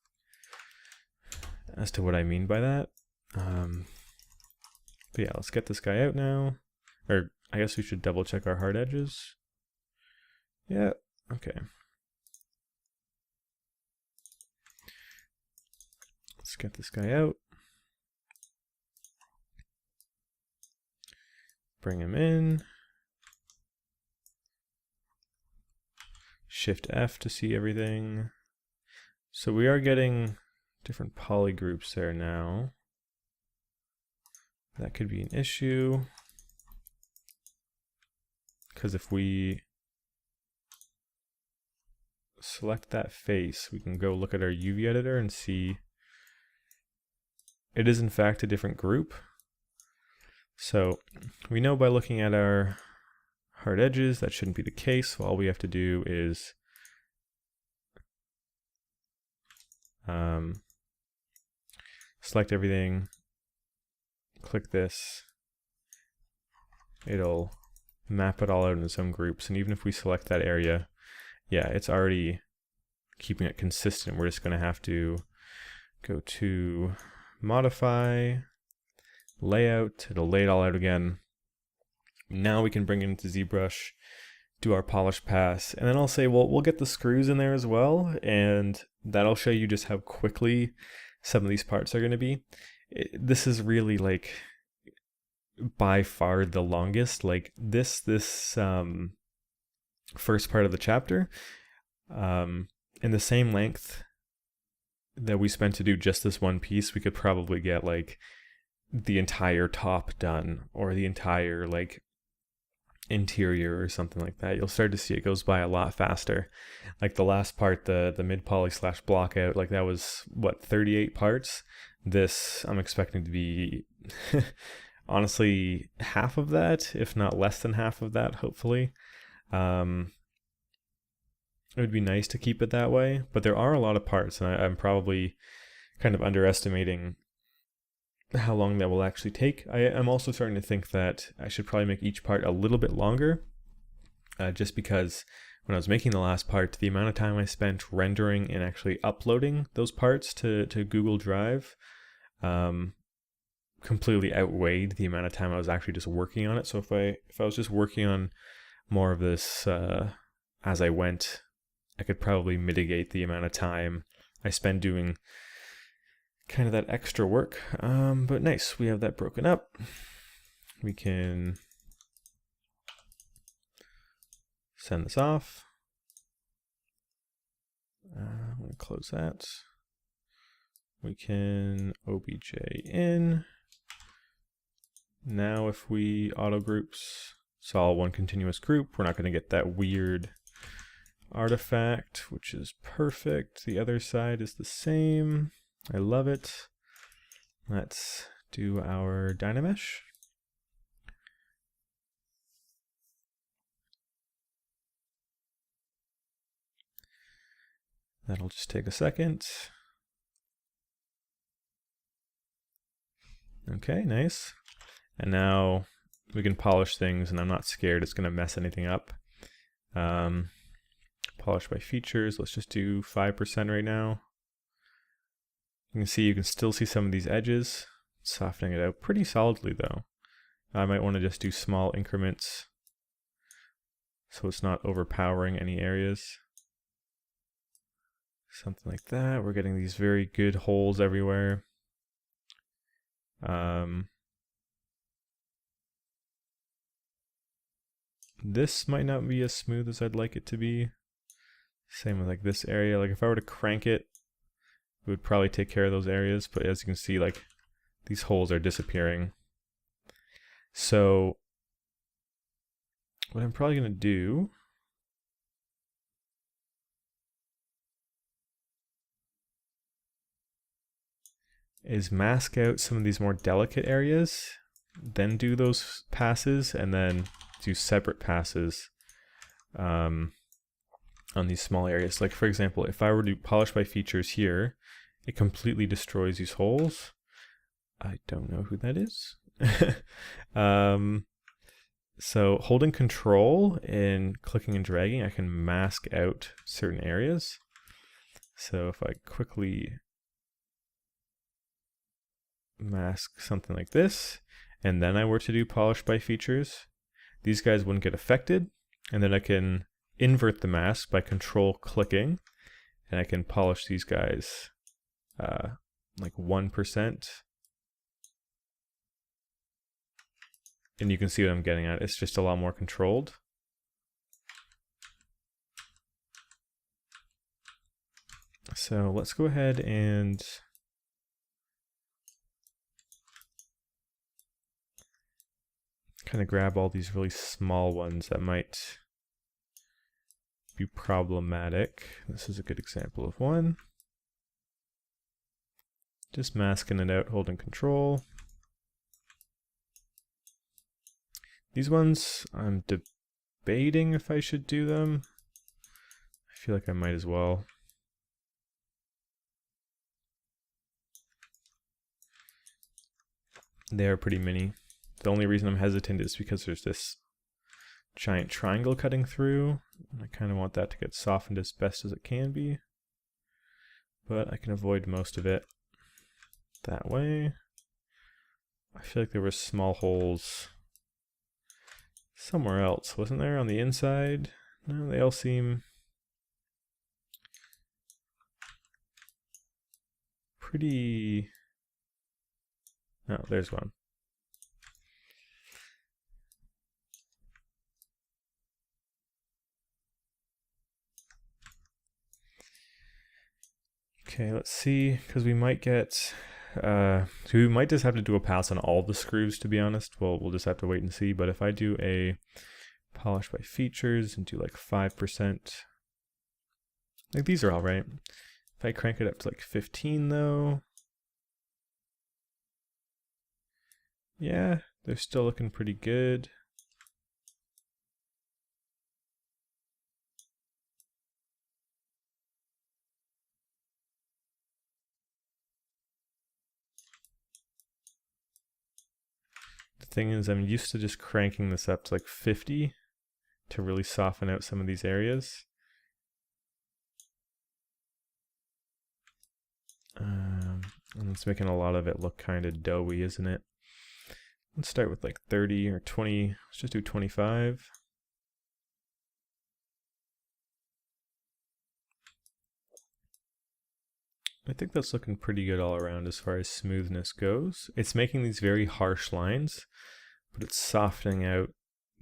as to what I mean by that. But yeah, let's get this guy out now. Or I guess we should double check our hard edges. Yeah, okay. Let's get this guy out. Bring him in. Shift F to see everything. So we are getting different poly groups there now. That could be an issue, because if we select that face, we can go look at our UV editor and see it is in fact a different group. So we know by looking at our hard edges that shouldn't be the case. So all we have to do is select everything, click this, it'll map it all out into some groups. And even if we select that area, yeah, it's already keeping it consistent. We're just going to have to go to modify, layout, it'll lay it all out again. Now we can bring it into ZBrush, do our polish pass, and then I'll say, well, we'll get the screws in there as well, and that'll show you just how quickly some of these parts are going to be. This is really like by far the longest. Like this first part of the chapter, in the same length that we spent to do just this one piece, we could probably get like the entire top done, or the entire like interior or something like that. You'll start to see it goes by a lot faster. Like the last part, the mid poly / block out, like that was what, 38 parts. This I'm expecting to be honestly half of that, if not less than half of that, hopefully. It would be nice to keep it that way, but there are a lot of parts, and I'm probably kind of underestimating how long that will actually take. I'm also starting to think that I should probably make each part a little bit longer, just because when I was making the last part, the amount of time I spent rendering and actually uploading those parts to Google Drive completely outweighed the amount of time I was actually just working on it. So if I was just working on more of this as I went, I could probably mitigate the amount of time I spend doing kind of that extra work. But nice, we have that broken up. We can send this off. I'm going to close that. We can obj in. Now if we auto groups, it's all one continuous group, we're not going to get that weird artifact, which is perfect. The other side is the same. I love it. Let's do our Dynamesh. That'll just take a second. Okay, nice. And now we can polish things, and I'm not scared it's going to mess anything up. Polish by features, let's just do 5% right now. You can still see some of these edges, softening it out pretty solidly though. I might want to just do small increments so it's not overpowering any areas. Something like that. We're getting these very good holes everywhere. This might not be as smooth as I'd like it to be. Same with like this area. Like if I were to crank it, it would probably take care of those areas, but as you can see, like these holes are disappearing. So what I'm probably going to do is mask out some of these more delicate areas, then do those passes, and then do separate passes on these small areas. Like for example, if I were to polish by features here, it completely destroys these holes. I don't know who that is. So holding control and clicking and dragging, I can mask out certain areas. So if I quickly mask something like this, and then I were to do polish by features, these guys wouldn't get affected, and then I can invert the mask by control clicking, and I can polish these guys like 1%. And you can see what I'm getting at. It's just a lot more controlled. So let's go ahead and kind of grab all these really small ones that might be problematic. This is a good example of one. Just masking it out, holding control. These ones, I'm debating if I should do them. I feel like I might as well. They are pretty mini. The only reason I'm hesitant is because there's this giant triangle cutting through. I kind of want that to get softened as best as it can be. But I can avoid most of it that way. I feel like there were small holes somewhere else, wasn't there, on the inside? No, they all seem pretty... Oh, there's one. Okay, let's see, because we might get... we might just have to do a pass on all the screws, to be honest. Well, we'll just have to wait and see. But if I do a polish by features and do like 5%, like these are all right. If I crank it up to like 15 though, yeah, they're still looking pretty good. The thing is, I'm used to just cranking this up to like 50 to really soften out some of these areas. And it's making a lot of it look kind of doughy, isn't it? Let's start with like 30 or 20. Let's just do 25. I think that's looking pretty good all around as far as smoothness goes. It's making these very harsh lines, but it's softening out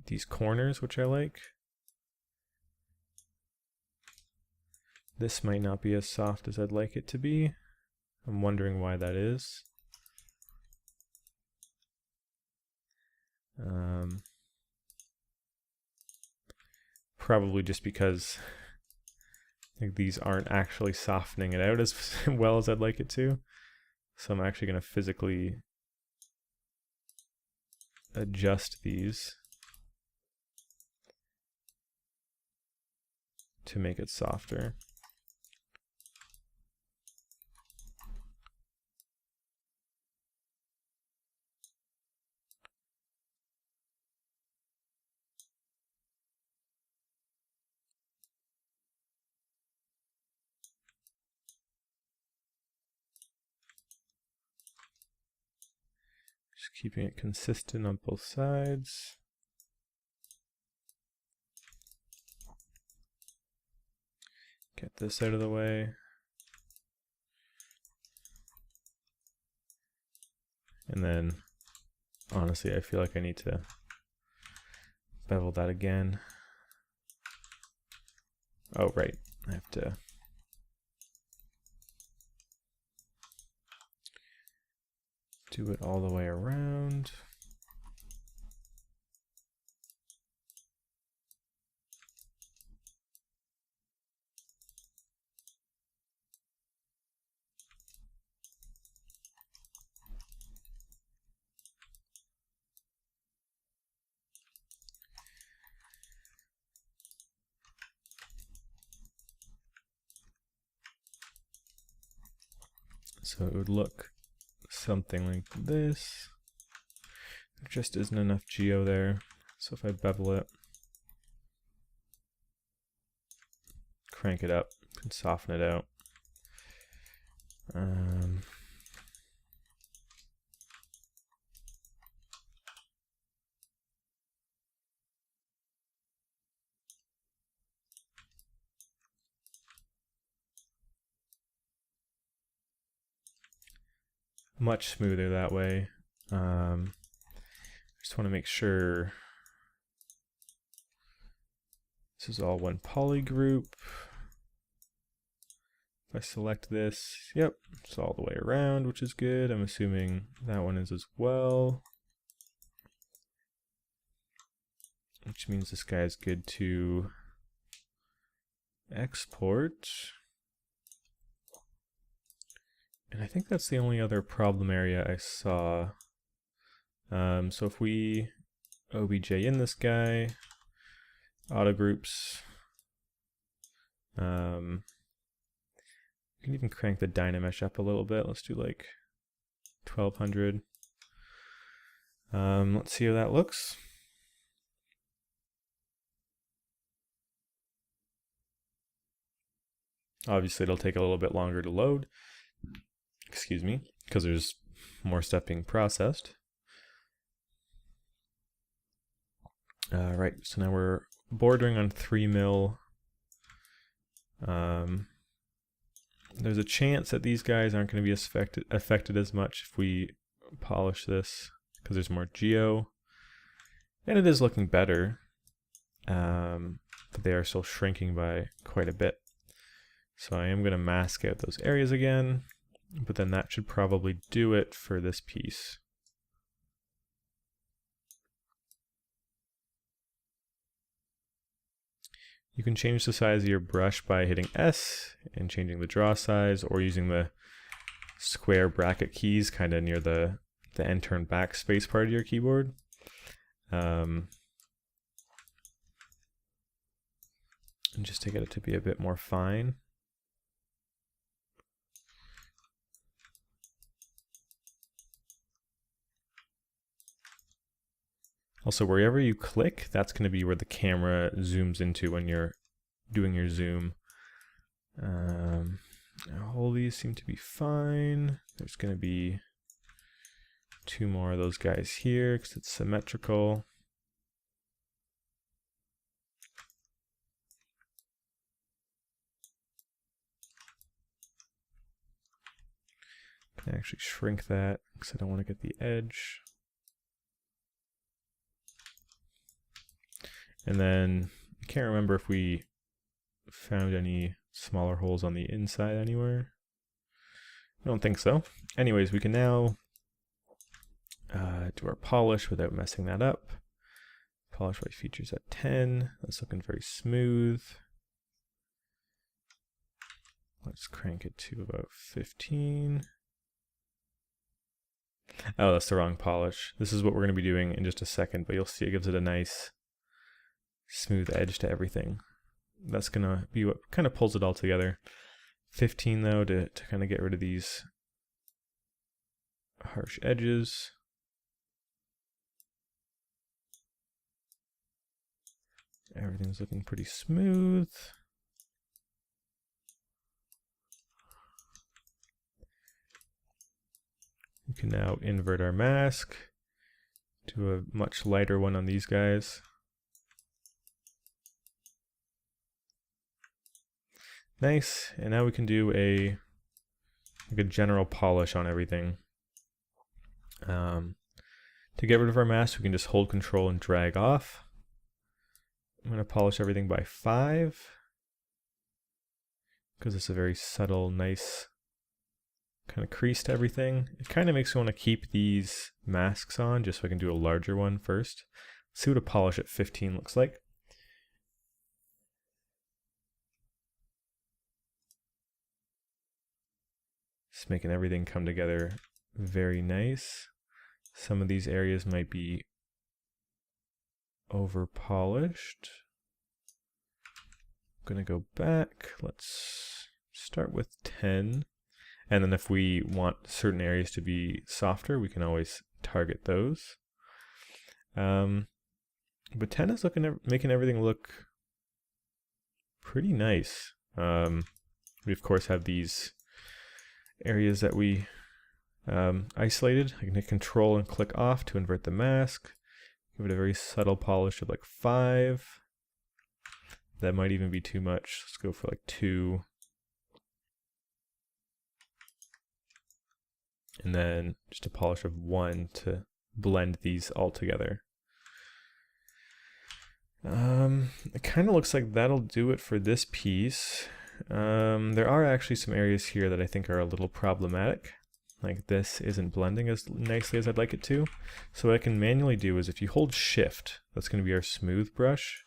these corners, which I like. This might not be as soft as I'd like it to be. I'm wondering why that is. Probably just because like, these aren't actually softening it out as well as I'd like it to. So I'm actually going to physically adjust these to make it softer. Just keeping it consistent on both sides. Get this out of the way. And then, honestly, I feel like I need to bevel that again. Oh, right. I have to do it all the way around. So it would look something like this. There just isn't enough geo there. So if I bevel it, crank it up, and soften it out. Much smoother that way. Just want to make sure this is all one poly group. If I select this, yep, it's all the way around, which is good. I'm assuming that one is as well. Which means this guy is good to export. And I think that's the only other problem area I saw. So if we obj in this guy, auto groups, we can even crank the Dynamesh up a little bit. Let's do like 1200. Let's see how that looks. Obviously it'll take a little bit longer to load. Excuse me, because there's more stuff being processed. Right, so now we're bordering on 3 mil. There's a chance that these guys aren't going to be affected as much if we polish this, because there's more geo. And it is looking better, but they are still shrinking by quite a bit. So I am going to mask out those areas again. But then that should probably do it for this piece. You can change the size of your brush by hitting S and changing the draw size, or using the square bracket keys kind of near the enter and backspace part of your keyboard. And just to get it to be a bit more fine. Also, wherever you click, that's going to be where the camera zooms into when you're doing your zoom. All these seem to be fine. There's going to be 2 more of those guys here because it's symmetrical. Can actually shrink that because I don't want to get the edge. And then I can't remember if we found any smaller holes on the inside anywhere? I don't think so. Anyways, we can now do our polish without messing that up. Polish white features at 10. That's looking very smooth. Let's crank it to about 15. Oh, that's the wrong polish. This is what we're going to be doing in just a second, but you'll see it gives it a nice smooth edge to everything. That's going to be what kind of pulls it all together. 15 though to kind of get rid of these harsh edges. Everything's looking pretty smooth. We can now invert our mask to a much lighter one on these guys. Nice, and now we can do a general polish on everything. To get rid of our mask, we can just hold control and drag off. I'm going to polish everything by 5 because it's a very subtle, nice kind of crease to everything. It kind of makes me want to keep these masks on just so I can do a larger one first. Let's see what a polish at 15 looks like. Just making everything come together very nice. Some of these areas might be over polished. I'm gonna go back. Let's start with 10. And then if we want certain areas to be softer, we can always target those. But 10 is making everything look pretty nice. We of course have these areas that we isolated. I can hit control and click off to invert the mask. Give it a very subtle polish of like 5. That might even be too much. Let's go for like 2. And then just a polish of 1 to blend these all together. It kind of looks like that'll do it for this piece. There are actually some areas here that I think are a little problematic. Like this isn't blending as nicely as I'd like it to. So what I can manually do is if you hold shift, that's going to be our smooth brush.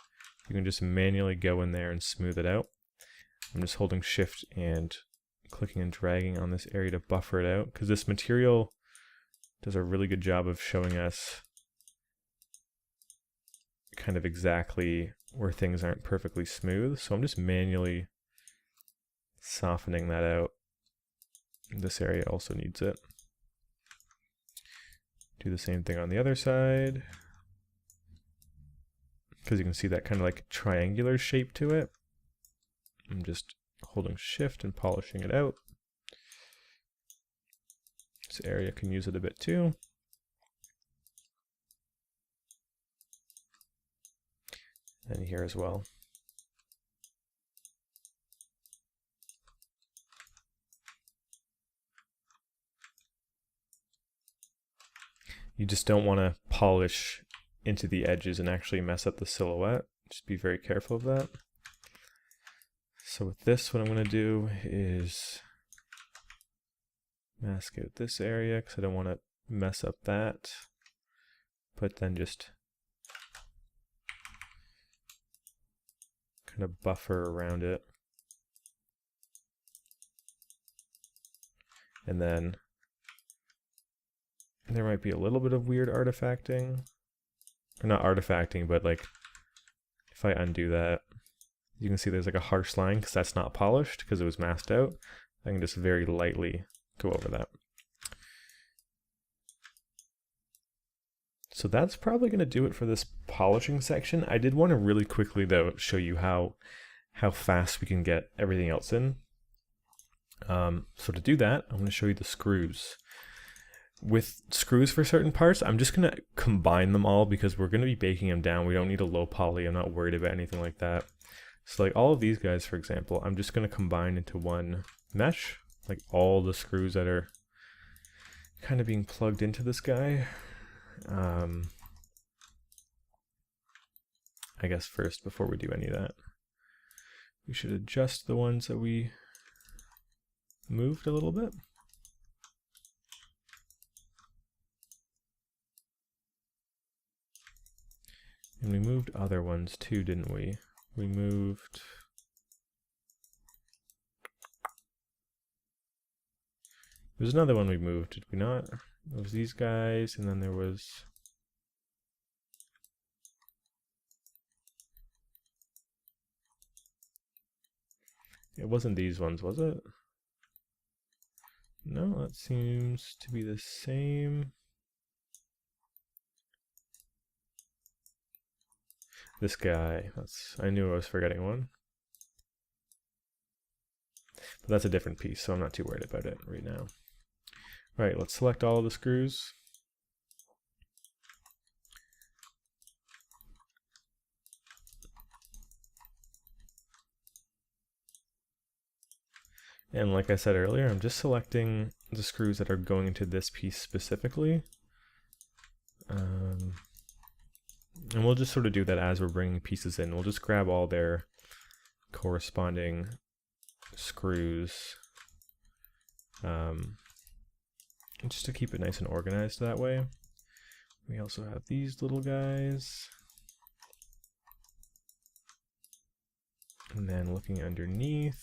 You can just manually go in there and smooth it out. I'm just holding shift and clicking and dragging on this area to buffer it out, because this material does a really good job of showing us kind of exactly where things aren't perfectly smooth. So I'm just manually softening that out. This area also needs it. Do the same thing on the other side, because you can see that kind of like triangular shape to it. I'm just holding shift and polishing it out. This area can use it a bit too. And here as well. You just don't want to polish into the edges and actually mess up the silhouette. Just be very careful of that. So with this, what I'm going to do is mask out this area because I don't want to mess up that. But then just kind of buffer around it. And then there might be a little bit of weird artifacting. Or not artifacting, but like if I undo that, you can see there's like a harsh line because that's not polished because it was masked out. I can just very lightly go over that. So that's probably going to do it for this polishing section. I did want to really quickly though show you how fast we can get everything else in. So to do that, I'm going to show you the screws. With screws for certain parts, I'm just going to combine them all because we're going to be baking them down. We don't need a low poly. I'm not worried about anything like that. So like all of these guys, for example, I'm just going to combine into one mesh, like all the screws that are kind of being plugged into this guy. I guess first, before we do any of that, We should adjust the ones that we moved a little bit. And we moved other ones too, didn't we? We moved... There's another one we moved, did we not? It was these guys, and then there was... It wasn't these ones, was it? No, that seems to be the same. This guy, I knew I was forgetting one. But that's a different piece, so I'm not too worried about it right now. Right, let's select all of the screws. And like I said earlier, I'm just selecting the screws that are going into this piece specifically. And we'll just sort of do that as we're bringing pieces in. We'll just grab all their corresponding screws. Just to keep it nice and organized that way. We also have these little guys. And then looking underneath,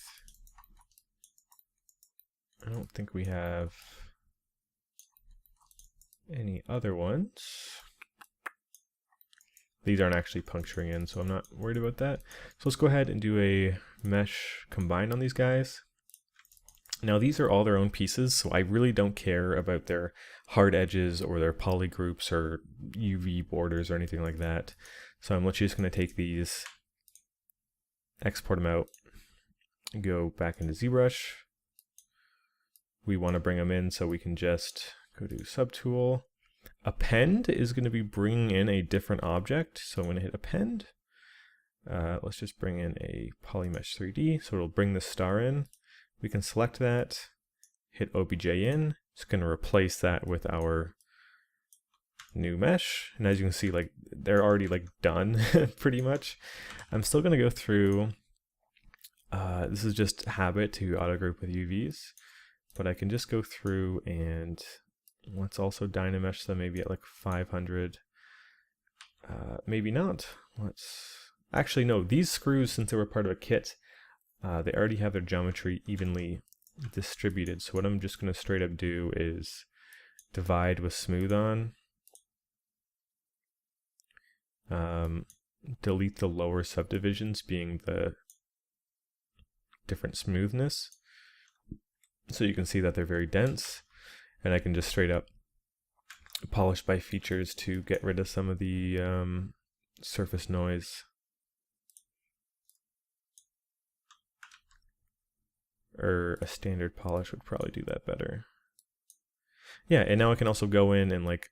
I don't think we have any other ones. These aren't actually puncturing in, so I'm not worried about that. So let's go ahead and do a mesh combine on these guys. Now these are all their own pieces, so I really don't care about their hard edges or their poly groups or UV borders or anything like that. So I'm literally just going to take these, export them out, and go back into ZBrush. We want to bring them in, so we can just go to Subtool. Append is going to be bringing in a different object, so I'm going to hit Append. Let's just bring in a Polymesh 3D, so it'll bring the star in. We can select that, hit OBJ in. It's going to replace that with our new mesh. And as you can see, like they're already like done pretty much. I'm still going to go through. This is just habit to auto group with UVs, but I can just go through and let's also dynamesh them maybe at like 500. Maybe not. Actually no. These screws, since they were part of a kit. They already have their geometry evenly distributed, so what I'm just going to straight up do is divide with smooth on, delete the lower subdivisions being the different smoothness, so you can see that they're very dense, and I can just straight up polish by features to get rid of some of the surface noise. Or a standard polish would probably do that better. Yeah, and now I can also go in and like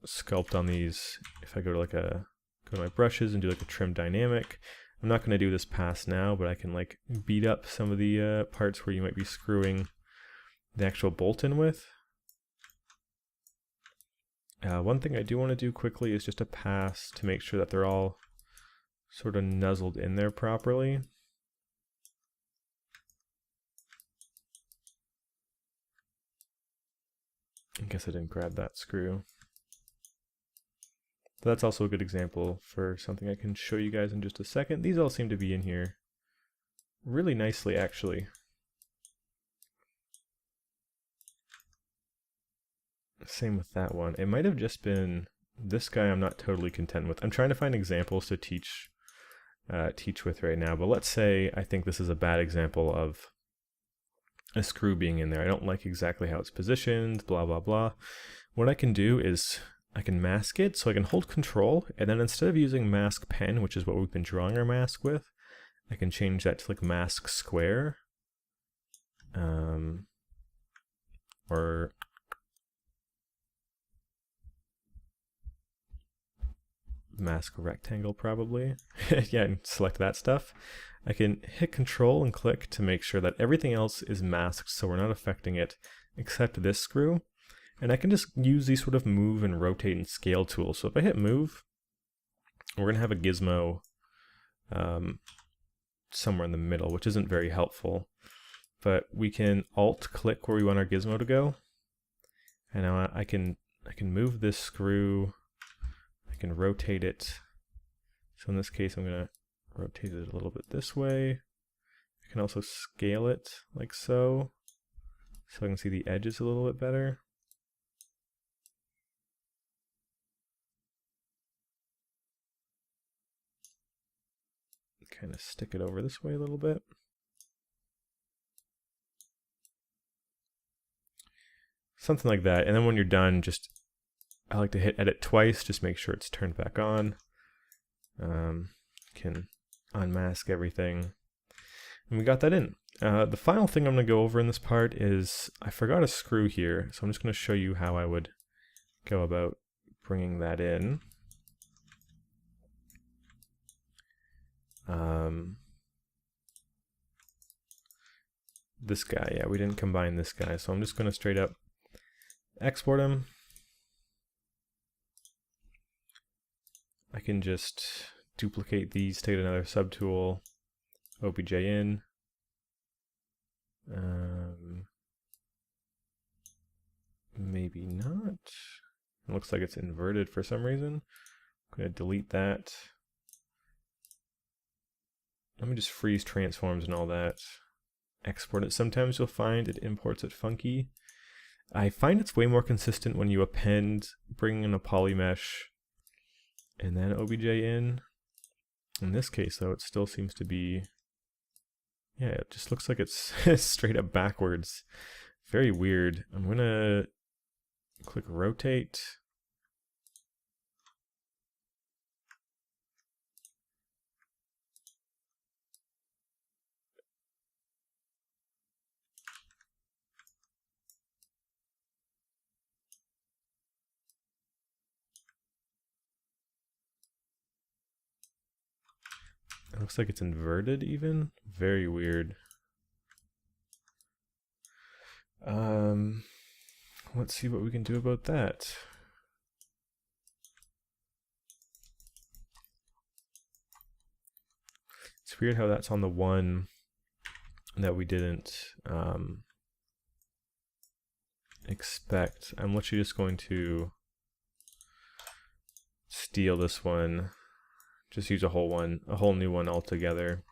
sculpt on these. If I go to go to my brushes and do like a trim dynamic. I'm not going to do this pass now, but I can like beat up some of the parts where you might be screwing the actual bolt in with. One thing I do want to do quickly is just a pass to make sure that they're all sort of nuzzled in there properly. I guess I didn't grab that screw. But that's also a good example for something I can show you guys in just a second. These all seem to be in here really nicely, actually. Same with that one. It might have just been this guy I'm not totally content with. I'm trying to find examples to teach with right now, but let's say I think this is a bad example of a screw being in there. I don't like exactly how it's positioned, blah, blah, blah. What I can do is I can mask it, so I can hold Control, and then instead of using mask pen, which is what we've been drawing our mask with, I can change that to like mask square, or mask rectangle probably. Yeah, and select that stuff. I can hit Control and click to make sure that everything else is masked, so we're not affecting it except this screw. And I can just use these sort of move and rotate and scale tools. So if I hit move, we're going to have a gizmo somewhere in the middle, which isn't very helpful. But we can alt click where we want our gizmo to go. And now I can move this screw. I can rotate it. So in this case, I'm going to rotate it a little bit this way. I can also scale it like so I can see the edges a little bit better. Kind of stick it over this way a little bit. Something like that. And then when you're done, just, I like to hit edit twice, just make sure it's turned back on. Can unmask everything. And we got that in. The final thing I'm going to go over in this part is, I forgot a screw here, so I'm just going to show you how I would go about bringing that in. This guy, yeah, we didn't combine this guy, so I'm just going to straight up export him. I can just duplicate these, take another subtool, OBJ in. Maybe not. It looks like it's inverted for some reason. I'm going to delete that. Let me just freeze transforms and all that. Export it. Sometimes you'll find it imports it funky. I find it's way more consistent when you append, bring in a poly mesh, and then OBJ in. In this case, though, it still seems to be, yeah, it just looks like it's straight up backwards. Very weird. I'm going to click rotate. It looks like it's inverted even. Very weird. Let's see what we can do about that. It's weird how that's on the one that we didn't expect. I'm literally just going to steal this one. Just use a whole new one altogether.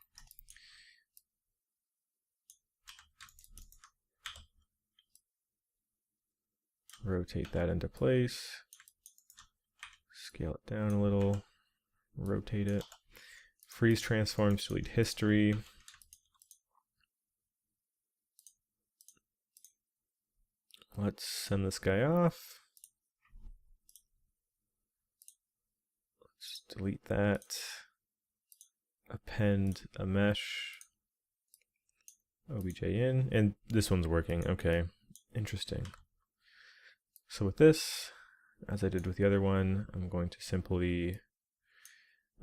Rotate that into place. Scale it down a little. Rotate it. Freeze transforms, delete history. Let's send this guy off. Let's delete that. Append a mesh. OBJ in. And this one's working. Okay. Interesting. So with this, as I did with the other one, I'm going to simply,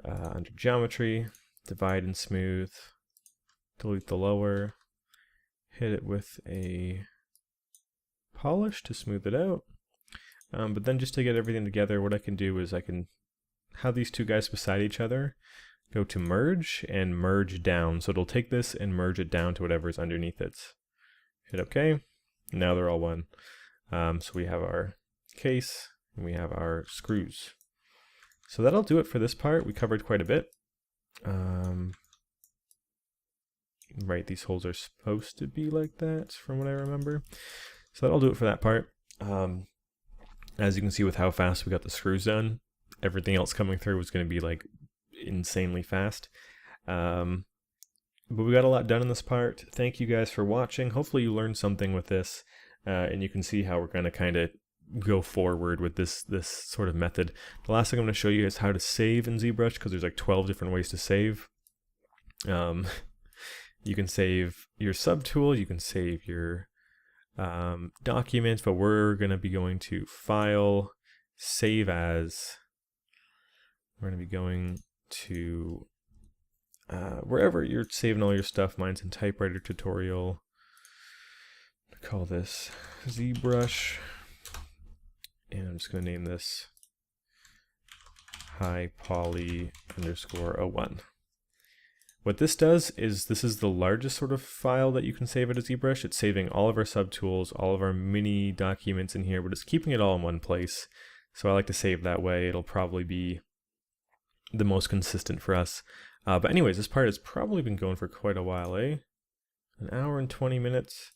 under geometry, divide and smooth, delete the lower, hit it with a polish to smooth it out. But then just to get everything together, what I can do is I can have these two guys beside each other, go to merge and merge down. So it'll take this and merge it down to whatever's underneath it. Hit OK. Now they're all one. So we have our case and we have our screws. So that'll do it for this part. We covered quite a bit. Right, these holes are supposed to be like that from what I remember. So that'll do it for that part. As you can see with how fast we got the screws done, everything else coming through was going to be like insanely fast. But we got a lot done in this part. Thank you guys for watching. Hopefully you learned something with this. And you can see how we're going to kind of go forward with this sort of method. The last thing I'm going to show you is how to save in ZBrush, because there's like 12 different ways to save. You can save your subtool, you can save your documents, but we're going to be going to File, Save As. We're going to be going to wherever you're saving all your stuff. Mine's in typewriter tutorial. Call this ZBrush, and I'm just going to name this highpoly_01. What this does is this is the largest sort of file that you can save at a ZBrush. It's saving all of our subtools, all of our mini documents in here, but it's keeping it all in one place. So I like to save that way. It'll probably be the most consistent for us. But anyways, this part has probably been going for quite a while, eh? An hour and 20 minutes.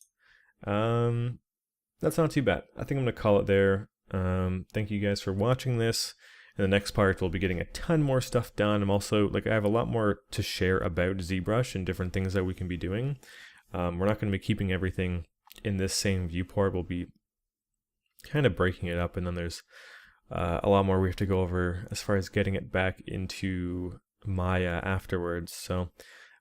That's not too bad. I think I'm going to call it there. Thank you guys for watching this. In the next part, we'll be getting a ton more stuff done. I'm also, I have a lot more to share about ZBrush and different things that we can be doing. We're not going to be keeping everything in this same viewport. We'll be kind of breaking it up, and then there's a lot more we have to go over as far as getting it back into Maya afterwards. So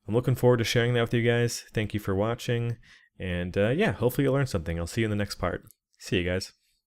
I'm looking forward to sharing that with you guys. Thank you for watching, and yeah, hopefully you learned something. I'll see you in the next part. See you guys.